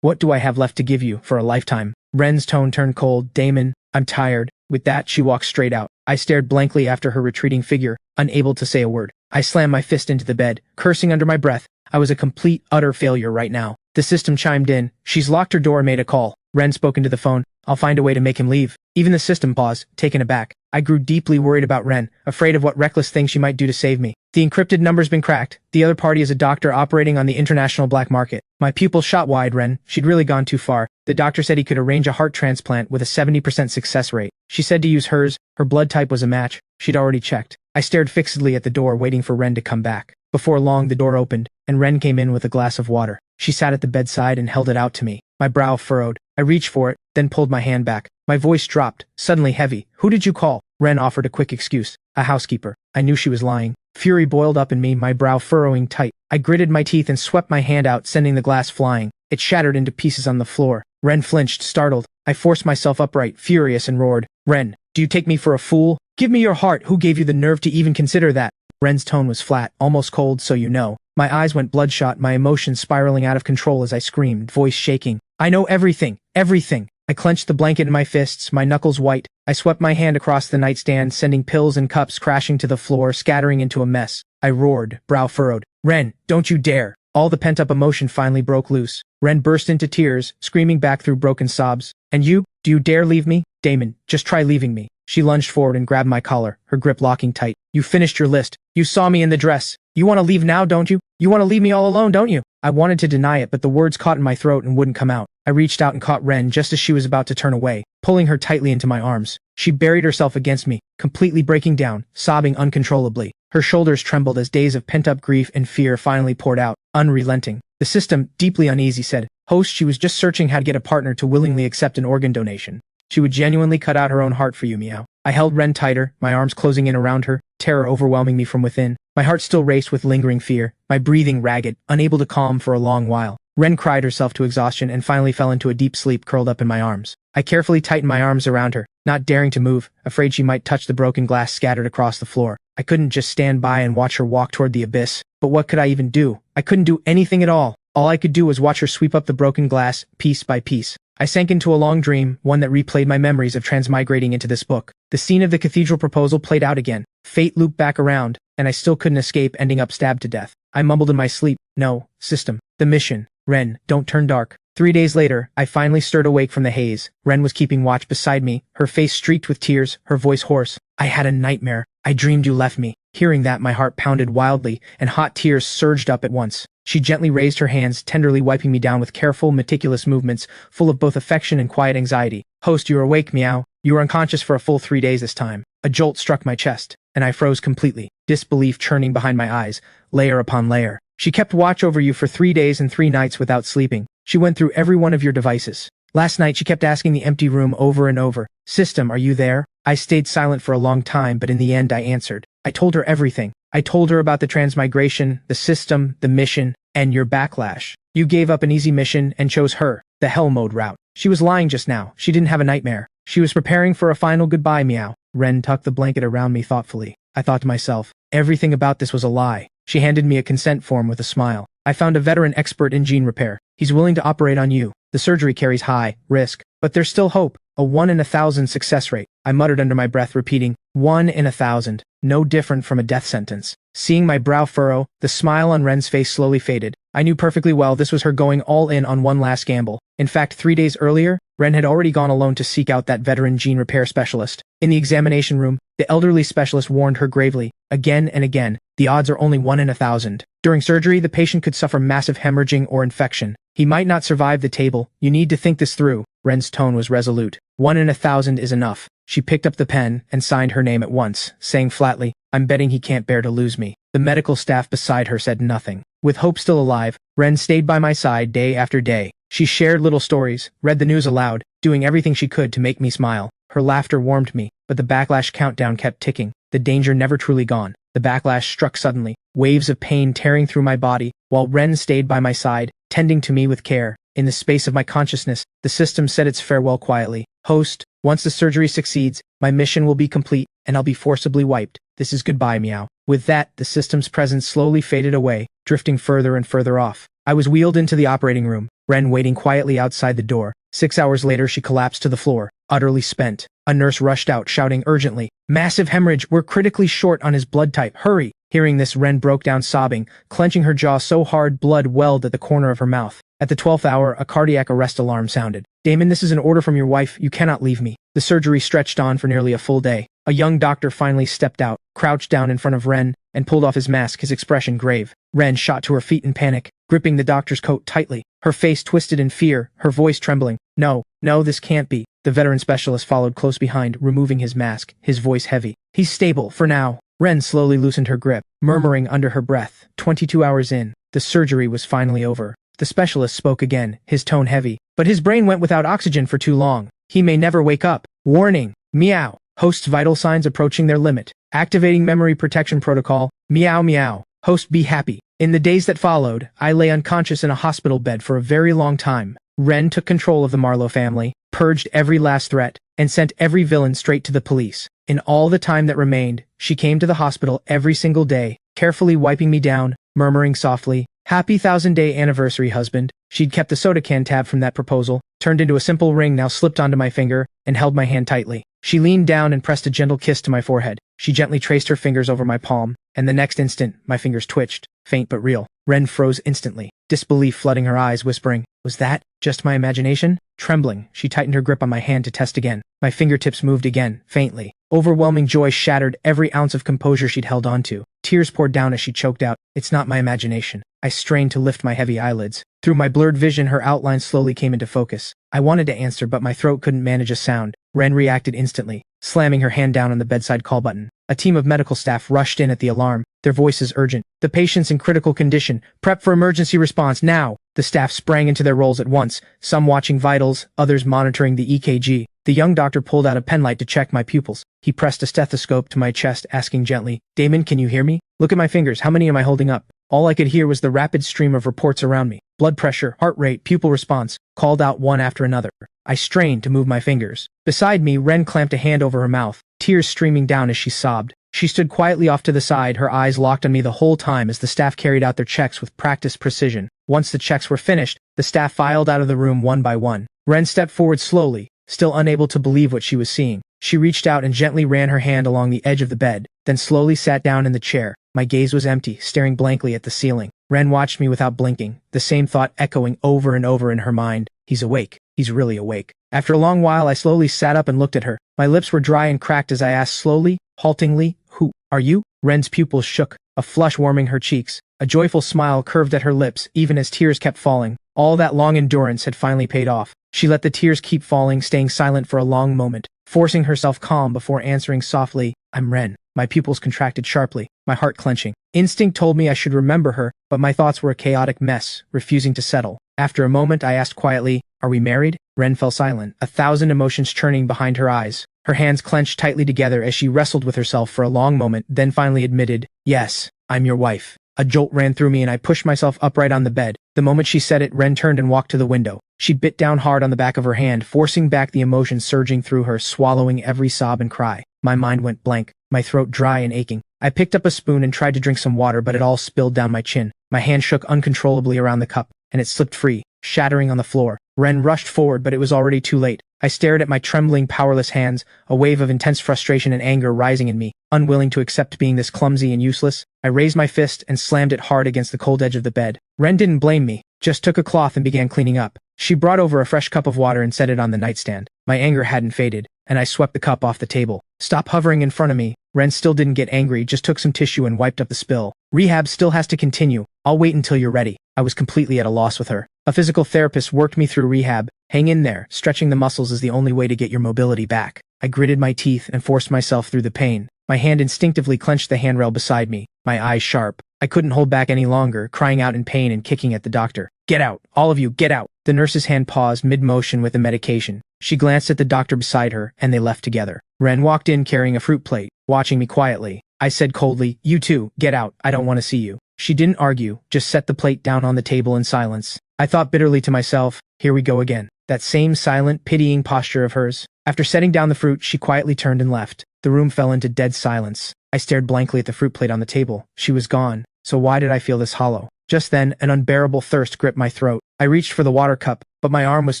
What do I have left to give you for a lifetime? Ren's tone turned cold. Damon, I'm tired. With that, she walked straight out. I stared blankly after her retreating figure, unable to say a word. I slammed my fist into the bed, cursing under my breath. I was a complete, utter failure right now. The system chimed in. She's locked her door and made a call. Ren spoke into the phone. I'll find a way to make him leave. Even the system paused, taken aback. I grew deeply worried about Ren, afraid of what reckless thing she might do to save me. The encrypted number's been cracked. The other party is a doctor operating on the international black market. My pupils shot wide. Ren, she'd really gone too far. The doctor said he could arrange a heart transplant with a 70% success rate. She said to use hers. Her blood type was a match. She'd already checked. I stared fixedly at the door, waiting for Ren to come back. Before long, the door opened, and Ren came in with a glass of water. She sat at the bedside and held it out to me. My brow furrowed. I reached for it, then pulled my hand back. My voice dropped, suddenly heavy. Who did you call? Ren offered a quick excuse. A housekeeper. I knew she was lying. Fury boiled up in me, my brow furrowing tight. I gritted my teeth and swept my hand out, sending the glass flying. It shattered into pieces on the floor. Ren flinched, startled. I forced myself upright, furious, and roared. Ren, do you take me for a fool? Give me your heart. Who gave you the nerve to even consider that? Ren's tone was flat, almost cold, so you know. My eyes went bloodshot, my emotions spiraling out of control as I screamed, voice shaking. I know everything, everything. I clenched the blanket in my fists, my knuckles white. I swept my hand across the nightstand, sending pills and cups crashing to the floor, scattering into a mess. I roared, brow furrowed. Ren, don't you dare. All the pent-up emotion finally broke loose. Ren burst into tears, screaming back through broken sobs. And you? Do you dare leave me? Damon, just try leaving me. She lunged forward and grabbed my collar, her grip locking tight. You finished your list. You saw me in the dress. You want to leave now, don't you? You want to leave me all alone, don't you? I wanted to deny it, but the words caught in my throat and wouldn't come out. I reached out and caught Ren just as she was about to turn away, pulling her tightly into my arms. She buried herself against me, completely breaking down, sobbing uncontrollably. Her shoulders trembled as days of pent-up grief and fear finally poured out, unrelenting. The system, deeply uneasy, said, Host, she was just searching how to get a partner to willingly accept an organ donation. She would genuinely cut out her own heart for you, meow. I held Ren tighter, my arms closing in around her, terror overwhelming me from within. My heart still raced with lingering fear, my breathing ragged, unable to calm for a long while. Ren cried herself to exhaustion and finally fell into a deep sleep curled up in my arms. I carefully tightened my arms around her, not daring to move, afraid she might touch the broken glass scattered across the floor. I couldn't just stand by and watch her walk toward the abyss. But what could I even do? I couldn't do anything at all. All I could do was watch her sweep up the broken glass, piece by piece. I sank into a long dream, one that replayed my memories of transmigrating into this book. The scene of the cathedral proposal played out again. Fate looped back around, and I still couldn't escape, ending up stabbed to death. I mumbled in my sleep, No, system. The mission. Ren, don't turn dark. 3 days later, I finally stirred awake from the haze. Ren was keeping watch beside me, her face streaked with tears, her voice hoarse. I had a nightmare. I dreamed you left me. Hearing that, my heart pounded wildly, and hot tears surged up at once. She gently raised her hands, tenderly wiping me down with careful, meticulous movements, full of both affection and quiet anxiety. Host, you're awake, meow. You were unconscious for a full 3 days this time. A jolt struck my chest, and I froze completely, disbelief churning behind my eyes, layer upon layer. She kept watch over you for 3 days and 3 nights without sleeping. She went through every one of your devices. Last night she kept asking the empty room over and over, "System, are you there?" I stayed silent for a long time, but in the end I answered. I told her everything. I told her about the transmigration, the system, the mission, and your backlash. You gave up an easy mission and chose her, the hell mode route. She was lying just now. She didn't have a nightmare. She was preparing for a final goodbye, meow. Ren tucked the blanket around me thoughtfully. I thought to myself, everything about this was a lie. She handed me a consent form with a smile. I found a veteran expert in gene repair. He's willing to operate on you. The surgery carries high risk, but there's still hope. A 1 in 1,000 success rate. I muttered under my breath, repeating, 1 in 1,000. No different from a death sentence. Seeing my brow furrow, the smile on Ren's face slowly faded. I knew perfectly well this was her going all in on one last gamble. In fact, 3 days earlier, Ren had already gone alone to seek out that veteran gene repair specialist. In the examination room, the elderly specialist warned her gravely, again and again, the odds are only 1 in 1,000. During surgery, the patient could suffer massive hemorrhaging or infection. He might not survive the table. You need to think this through. Ren's tone was resolute. 1 in 1,000 is enough. She picked up the pen and signed her name at once, saying flatly, I'm betting he can't bear to lose me. The medical staff beside her said nothing. With hope still alive, Ren stayed by my side day after day. She shared little stories, read the news aloud, doing everything she could to make me smile. Her laughter warmed me, but the backlash countdown kept ticking. The danger never truly gone. The backlash struck suddenly, waves of pain tearing through my body, while Ren stayed by my side, tending to me with care. In the space of my consciousness, the system said its farewell quietly. Host, once the surgery succeeds, my mission will be complete, and I'll be forcibly wiped. This is goodbye, meow. With that, the system's presence slowly faded away, drifting further and further off. I was wheeled into the operating room, Ren waiting quietly outside the door. 6 hours later, she collapsed to the floor, utterly spent. A nurse rushed out, shouting urgently, "Massive hemorrhage, we're critically short on his blood type, hurry!" Hearing this, Ren broke down sobbing, clenching her jaw so hard blood welled at the corner of her mouth. At the 12th hour, a cardiac arrest alarm sounded. Damon, this is an order from your wife, you cannot leave me. The surgery stretched on for nearly a full day. A young doctor finally stepped out, crouched down in front of Ren, and pulled off his mask, his expression grave. Ren shot to her feet in panic, gripping the doctor's coat tightly, her face twisted in fear, her voice trembling. No, this can't be. The veteran specialist followed close behind, removing his mask, his voice heavy. He's stable, for now. Ren slowly loosened her grip, murmuring under her breath. 22 hours in, the surgery was finally over. The specialist spoke again, his tone heavy. But his brain went without oxygen for too long. He may never wake up. Warning, meow. Host's vital signs approaching their limit. Activating memory protection protocol. Meow meow. Host, be happy. In the days that followed, I lay unconscious in a hospital bed for a very long time. Ren took control of the Marlowe family, purged every last threat, and sent every villain straight to the police. In all the time that remained, she came to the hospital every single day, carefully wiping me down, murmuring softly, "Happy 1,000-day anniversary, husband." She'd kept the soda can tab from that proposal, turned into a simple ring now slipped onto my finger, and held my hand tightly. She leaned down and pressed a gentle kiss to my forehead. She gently traced her fingers over my palm, and the next instant, my fingers twitched, faint but real. Ren froze instantly, disbelief flooding her eyes, whispering, "Was that just my imagination?" Trembling, she tightened her grip on my hand to test again. My fingertips moved again, faintly. Overwhelming joy shattered every ounce of composure she'd held onto. Tears poured down as she choked out, "It's not my imagination." I strained to lift my heavy eyelids. Through my blurred vision, her outline slowly came into focus. I wanted to answer, but my throat couldn't manage a sound. Ren reacted instantly, slamming her hand down on the bedside call button. A team of medical staff rushed in at the alarm, their voices urgent. "The patient's in critical condition. Prep for emergency response now." The staff sprang into their roles at once, some watching vitals, others monitoring the EKG. The young doctor pulled out a penlight to check my pupils. He pressed a stethoscope to my chest, asking gently, "Damon, can you hear me? Look at my fingers. How many am I holding up?" All I could hear was the rapid stream of reports around me. Blood pressure, heart rate, pupil response, called out one after another. I strained to move my fingers. Beside me, Ren clamped a hand over her mouth, tears streaming down as she sobbed. She stood quietly off to the side, her eyes locked on me the whole time as the staff carried out their checks with practiced precision. Once the checks were finished, the staff filed out of the room one by one. Ren stepped forward slowly, still unable to believe what she was seeing. She reached out and gently ran her hand along the edge of the bed, then slowly sat down in the chair. My gaze was empty, staring blankly at the ceiling. Ren watched me without blinking, the same thought echoing over and over in her mind. He's awake. He's really awake. After a long while, I slowly sat up and looked at her. My lips were dry and cracked as I asked slowly, haltingly, "Who are you?" Ren's pupils shook, a flush warming her cheeks. A joyful smile curved at her lips, even as tears kept falling. All that long endurance had finally paid off. She let the tears keep falling, staying silent for a long moment, forcing herself calm before answering softly, "I'm Ren." My pupils contracted sharply. my heart clenching. Instinct told me I should remember her, but my thoughts were a chaotic mess, refusing to settle. After a moment, I asked quietly, "Are we married?" Ren fell silent, a thousand emotions churning behind her eyes. Her hands clenched tightly together as she wrestled with herself for a long moment, then finally admitted, "Yes, I'm your wife." A jolt ran through me and I pushed myself upright on the bed. The moment she said it, Ren turned and walked to the window. She bit down hard on the back of her hand, forcing back the emotions surging through her, swallowing every sob and cry. My mind went blank, my throat dry and aching. I picked up a spoon and tried to drink some water, but it all spilled down my chin. My hand shook uncontrollably around the cup, and it slipped free, shattering on the floor. Ren rushed forward, but it was already too late. I stared at my trembling, powerless hands, a wave of intense frustration and anger rising in me. Unwilling to accept being this clumsy and useless, I raised my fist and slammed it hard against the cold edge of the bed. Ren didn't blame me, just took a cloth and began cleaning up. She brought over a fresh cup of water and set it on the nightstand. My anger hadn't faded, and I swept the cup off the table. "Stop hovering in front of me." Ren still didn't get angry, just took some tissue and wiped up the spill. "Rehab still has to continue. I'll wait until you're ready." I was completely at a loss with her. A physical therapist worked me through rehab. Hang in there, stretching the muscles is the only way to get your mobility back. I gritted my teeth and forced myself through the pain. My hand instinctively clenched the handrail beside me, my eyes sharp. I couldn't hold back any longer, crying out in pain and kicking at the doctor. "Get out! All of you, get out!" The nurse's hand paused mid-motion with the medication. She glanced at the doctor beside her, and they left together. Ren walked in carrying a fruit plate, watching me quietly. I said coldly, "You too, get out, I don't want to see you." She didn't argue, just set the plate down on the table in silence. I thought bitterly to myself, here we go again. That same silent, pitying posture of hers. After setting down the fruit, she quietly turned and left. The room fell into dead silence. I stared blankly at the fruit plate on the table. She was gone, so why did I feel this hollow? Just then, an unbearable thirst gripped my throat. I reached for the water cup, but my arm was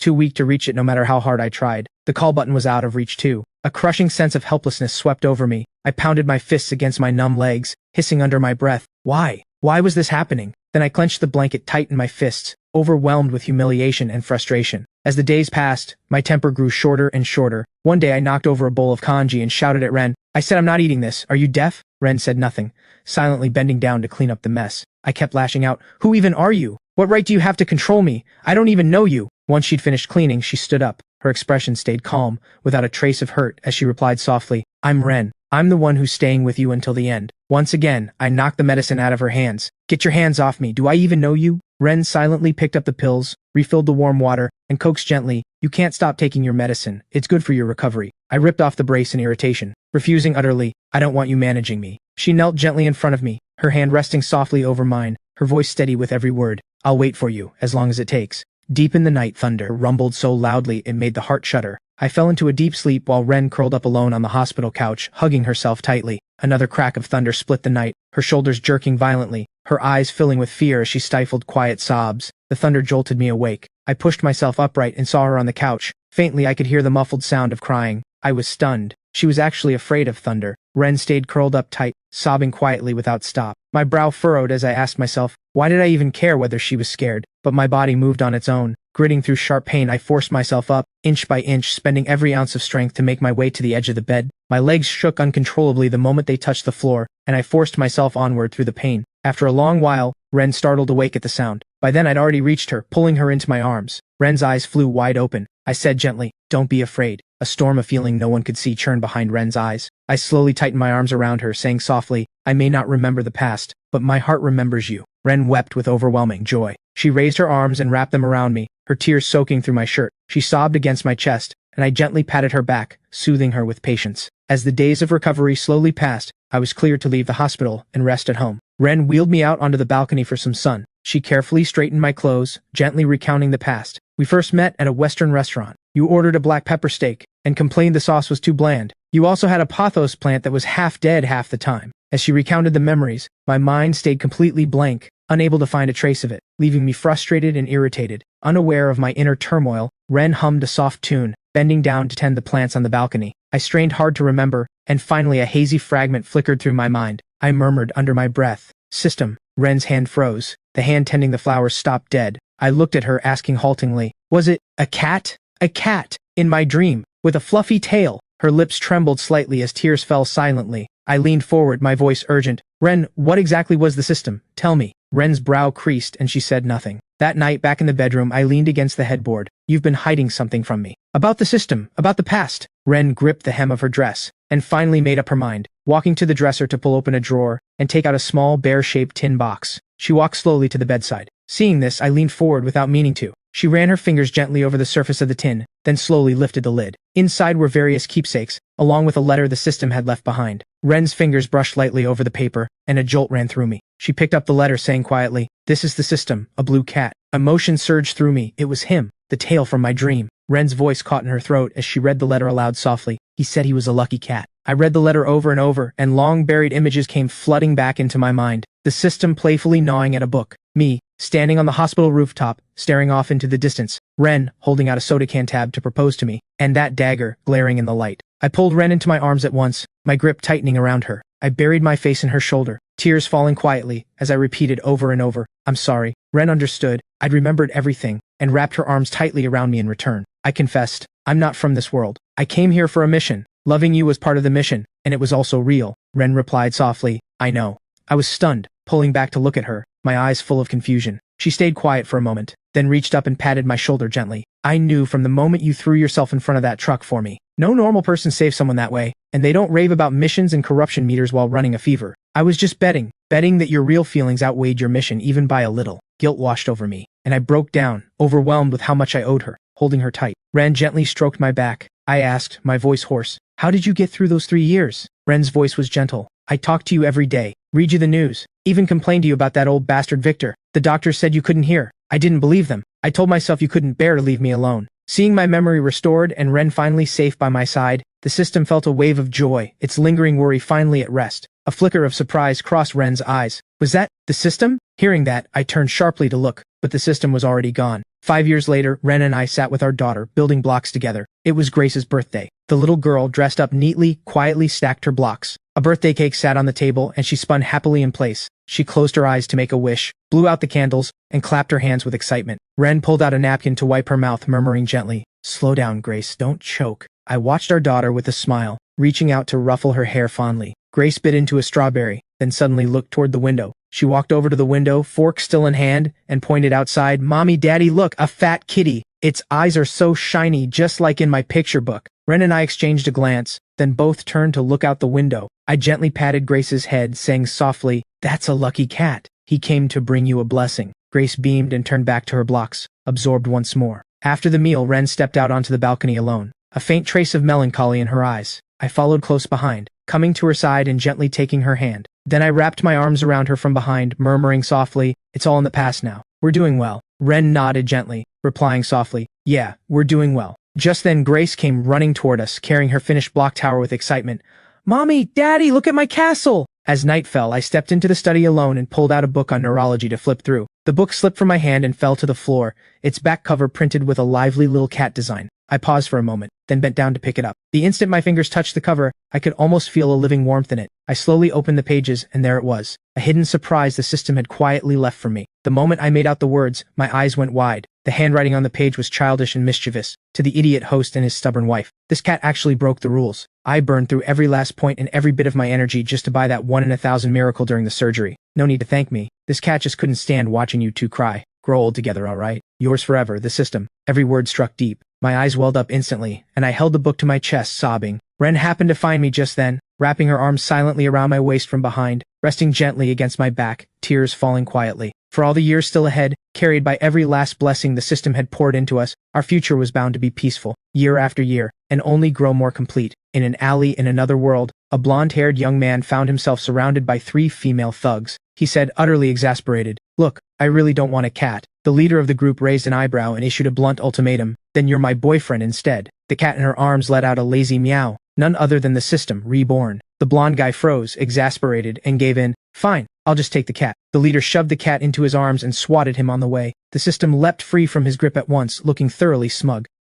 too weak to reach it no matter how hard I tried. The call button was out of reach too. A crushing sense of helplessness swept over me. I pounded my fists against my numb legs, hissing under my breath. Why? Why was this happening? Then I clenched the blanket tight in my fists, overwhelmed with humiliation and frustration. As the days passed, my temper grew shorter and shorter. One day I knocked over a bowl of kanji and shouted at Ren. I said, "I'm not eating this. Are you deaf?" Ren said nothing, silently bending down to clean up the mess. I kept lashing out. "Who even are you? What right do you have to control me? I don't even know you." Once she'd finished cleaning, she stood up. Her expression stayed calm, without a trace of hurt, as she replied softly, "I'm Ren. I'm the one who's staying with you until the end." Once again, I knocked the medicine out of her hands. "Get your hands off me. Do I even know you?" Ren silently picked up the pills, refilled the warm water, and coaxed gently, "You can't stop taking your medicine. It's good for your recovery." I ripped off the brace in irritation, refusing utterly. "I don't want you managing me." She knelt gently in front of me, her hand resting softly over mine, her voice steady with every word. "I'll wait for you, as long as it takes." Deep in the night, thunder rumbled so loudly it made the heart shudder. I fell into a deep sleep while Ren curled up alone on the hospital couch, hugging herself tightly. Another crack of thunder split the night, her shoulders jerking violently, her eyes filling with fear as she stifled quiet sobs. The thunder jolted me awake. I pushed myself upright and saw her on the couch. Faintly I could hear the muffled sound of crying. I was stunned. She was actually afraid of thunder. Ren stayed curled up tight, sobbing quietly without stop. My brow furrowed as I asked myself, why did I even care whether she was scared? But my body moved on its own. Gritting through sharp pain, I forced myself up, inch by inch, spending every ounce of strength to make my way to the edge of the bed. My legs shook uncontrollably the moment they touched the floor, and I forced myself onward through the pain. After a long while, Ren startled awake at the sound. By then I'd already reached her, pulling her into my arms. Ren's eyes flew wide open. I said gently, "Don't be afraid." A storm of feeling no one could see churned behind Ren's eyes. I slowly tightened my arms around her, saying softly, "I may not remember the past, but my heart remembers you." Ren wept with overwhelming joy. She raised her arms and wrapped them around me, her tears soaking through my shirt. She sobbed against my chest, and I gently patted her back, soothing her with patience. As the days of recovery slowly passed, I was cleared to leave the hospital and rest at home. Ren wheeled me out onto the balcony for some sun. She carefully straightened my clothes, gently recounting the past. "We first met at a Western restaurant. You ordered a black pepper steak, and complained the sauce was too bland. You also had a pothos plant that was half dead half the time." As she recounted the memories, my mind stayed completely blank, unable to find a trace of it, leaving me frustrated and irritated. Unaware of my inner turmoil, Ren hummed a soft tune, bending down to tend the plants on the balcony. I strained hard to remember, and finally a hazy fragment flickered through my mind. I murmured under my breath, "System." Ren's hand froze. The hand tending the flowers stopped dead. I looked at her, asking haltingly, "Was it a cat?" "A cat, in my dream, with a fluffy tail." Her lips trembled slightly as tears fell silently. I leaned forward, my voice urgent. "Ren, what exactly was the system? Tell me." Ren's brow creased and she said nothing. That night, back in the bedroom, I leaned against the headboard. "You've been hiding something from me. About the system, about the past." Ren gripped the hem of her dress, and finally made up her mind. walking to the dresser to pull open a drawer and take out a small bear-shaped tin box. She walked slowly to the bedside. Seeing this, I leaned forward without meaning to. She ran her fingers gently over the surface of the tin, then slowly lifted the lid. Inside were various keepsakes, along with a letter the system had left behind. Ren's fingers brushed lightly over the paper, and a jolt ran through me. She picked up the letter, saying quietly, "This is the system, a blue cat." Emotion surged through me. It was him, the tale from my dream. Ren's voice caught in her throat as she read the letter aloud softly. He said he was a lucky cat. I read the letter over and over, and long-buried images came flooding back into my mind. The system playfully gnawing at a book. Me, standing on the hospital rooftop, staring off into the distance. Ren, holding out a soda can tab to propose to me. And that dagger, glaring in the light. I pulled Ren into my arms at once, my grip tightening around her. I buried my face in her shoulder, tears falling quietly, as I repeated over and over, "I'm sorry." Ren understood. I'd remembered everything, and wrapped her arms tightly around me in return. I confessed, "I'm not from this world. I came here for a mission. Loving you was part of the mission, and it was also real." Ren replied softly, "I know." I was stunned, pulling back to look at her, my eyes full of confusion. She stayed quiet for a moment, then reached up and patted my shoulder gently. "I knew from the moment you threw yourself in front of that truck for me. No normal person saves someone that way, and they don't rave about missions and corruption meters while running a fever. I was just betting that your real feelings outweighed your mission even by a little." Guilt washed over me, and I broke down, overwhelmed with how much I owed her. Holding her tight, Ren gently stroked my back. I asked, my voice hoarse, "How did you get through those 3 years?" Ren's voice was gentle. "I talked to you every day, read you the news, even complained to you about that old bastard Victor. The doctors said you couldn't hear. I didn't believe them. I told myself you couldn't bear to leave me alone." Seeing my memory restored and Ren finally safe by my side, the system felt a wave of joy, its lingering worry finally at rest. A flicker of surprise crossed Ren's eyes. "Was that the system?" Hearing that, I turned sharply to look, but the system was already gone. 5 years later, Ren and I sat with our daughter, building blocks together. It was Grace's birthday. The little girl, dressed up neatly, quietly stacked her blocks. A birthday cake sat on the table, and she spun happily in place. She closed her eyes to make a wish, blew out the candles, and clapped her hands with excitement. Ren pulled out a napkin to wipe her mouth, murmuring gently, "Slow down, Grace, don't choke." I watched our daughter with a smile, reaching out to ruffle her hair fondly. Grace bit into a strawberry, then suddenly looked toward the window. She walked over to the window, fork still in hand, and pointed outside. "Mommy, Daddy, look, a fat kitty. Its eyes are so shiny, just like in my picture book." Ren and I exchanged a glance, then both turned to look out the window. I gently patted Grace's head, saying softly, "That's a lucky cat. He came to bring you a blessing." Grace beamed and turned back to her blocks, absorbed once more. After the meal, Ren stepped out onto the balcony alone, a faint trace of melancholy in her eyes. I followed close behind, coming to her side and gently taking her hand. Then I wrapped my arms around her from behind, murmuring softly, "It's all in the past now. We're doing well." Ren nodded gently, replying softly, "Yeah, we're doing well." Just then Grace came running toward us, carrying her finished block tower with excitement. "Mommy, Daddy, look at my castle!" As night fell, I stepped into the study alone and pulled out a book on neurology to flip through. The book slipped from my hand and fell to the floor, its back cover printed with a lively little cat design. I paused for a moment, then bent down to pick it up. The instant my fingers touched the cover, I could almost feel a living warmth in it. I slowly opened the pages, and there it was, a hidden surprise the system had quietly left for me. The moment I made out the words, my eyes went wide. The handwriting on the page was childish and mischievous. "To the idiot host and his stubborn wife. This cat actually broke the rules. I burned through every last point and every bit of my energy just to buy that 1 in 1,000 miracle during the surgery. No need to thank me. This cat just couldn't stand watching you two cry. Grow old together, all right? Yours forever, the system." Every word struck deep. My eyes welled up instantly, and I held the book to my chest, sobbing. Ren happened to find me just then, wrapping her arms silently around my waist from behind, resting gently against my back, tears falling quietly. For all the years still ahead, carried by every last blessing the system had poured into us, our future was bound to be peaceful, year after year, and only grow more complete. In an alley in another world, a blonde-haired young man found himself surrounded by 3 female thugs. He said, utterly exasperated, "Look, I really don't want a cat." The leader of the group raised an eyebrow and issued a blunt ultimatum, "Then you're my boyfriend instead." The cat in her arms let out a lazy meow, none other than the system, reborn. The blonde guy froze, exasperated, and gave in. "Fine, I'll just take the cat." The leader shoved the cat into his arms and swatted him on the way. The system leapt free from his grip at once, looking thoroughly smug.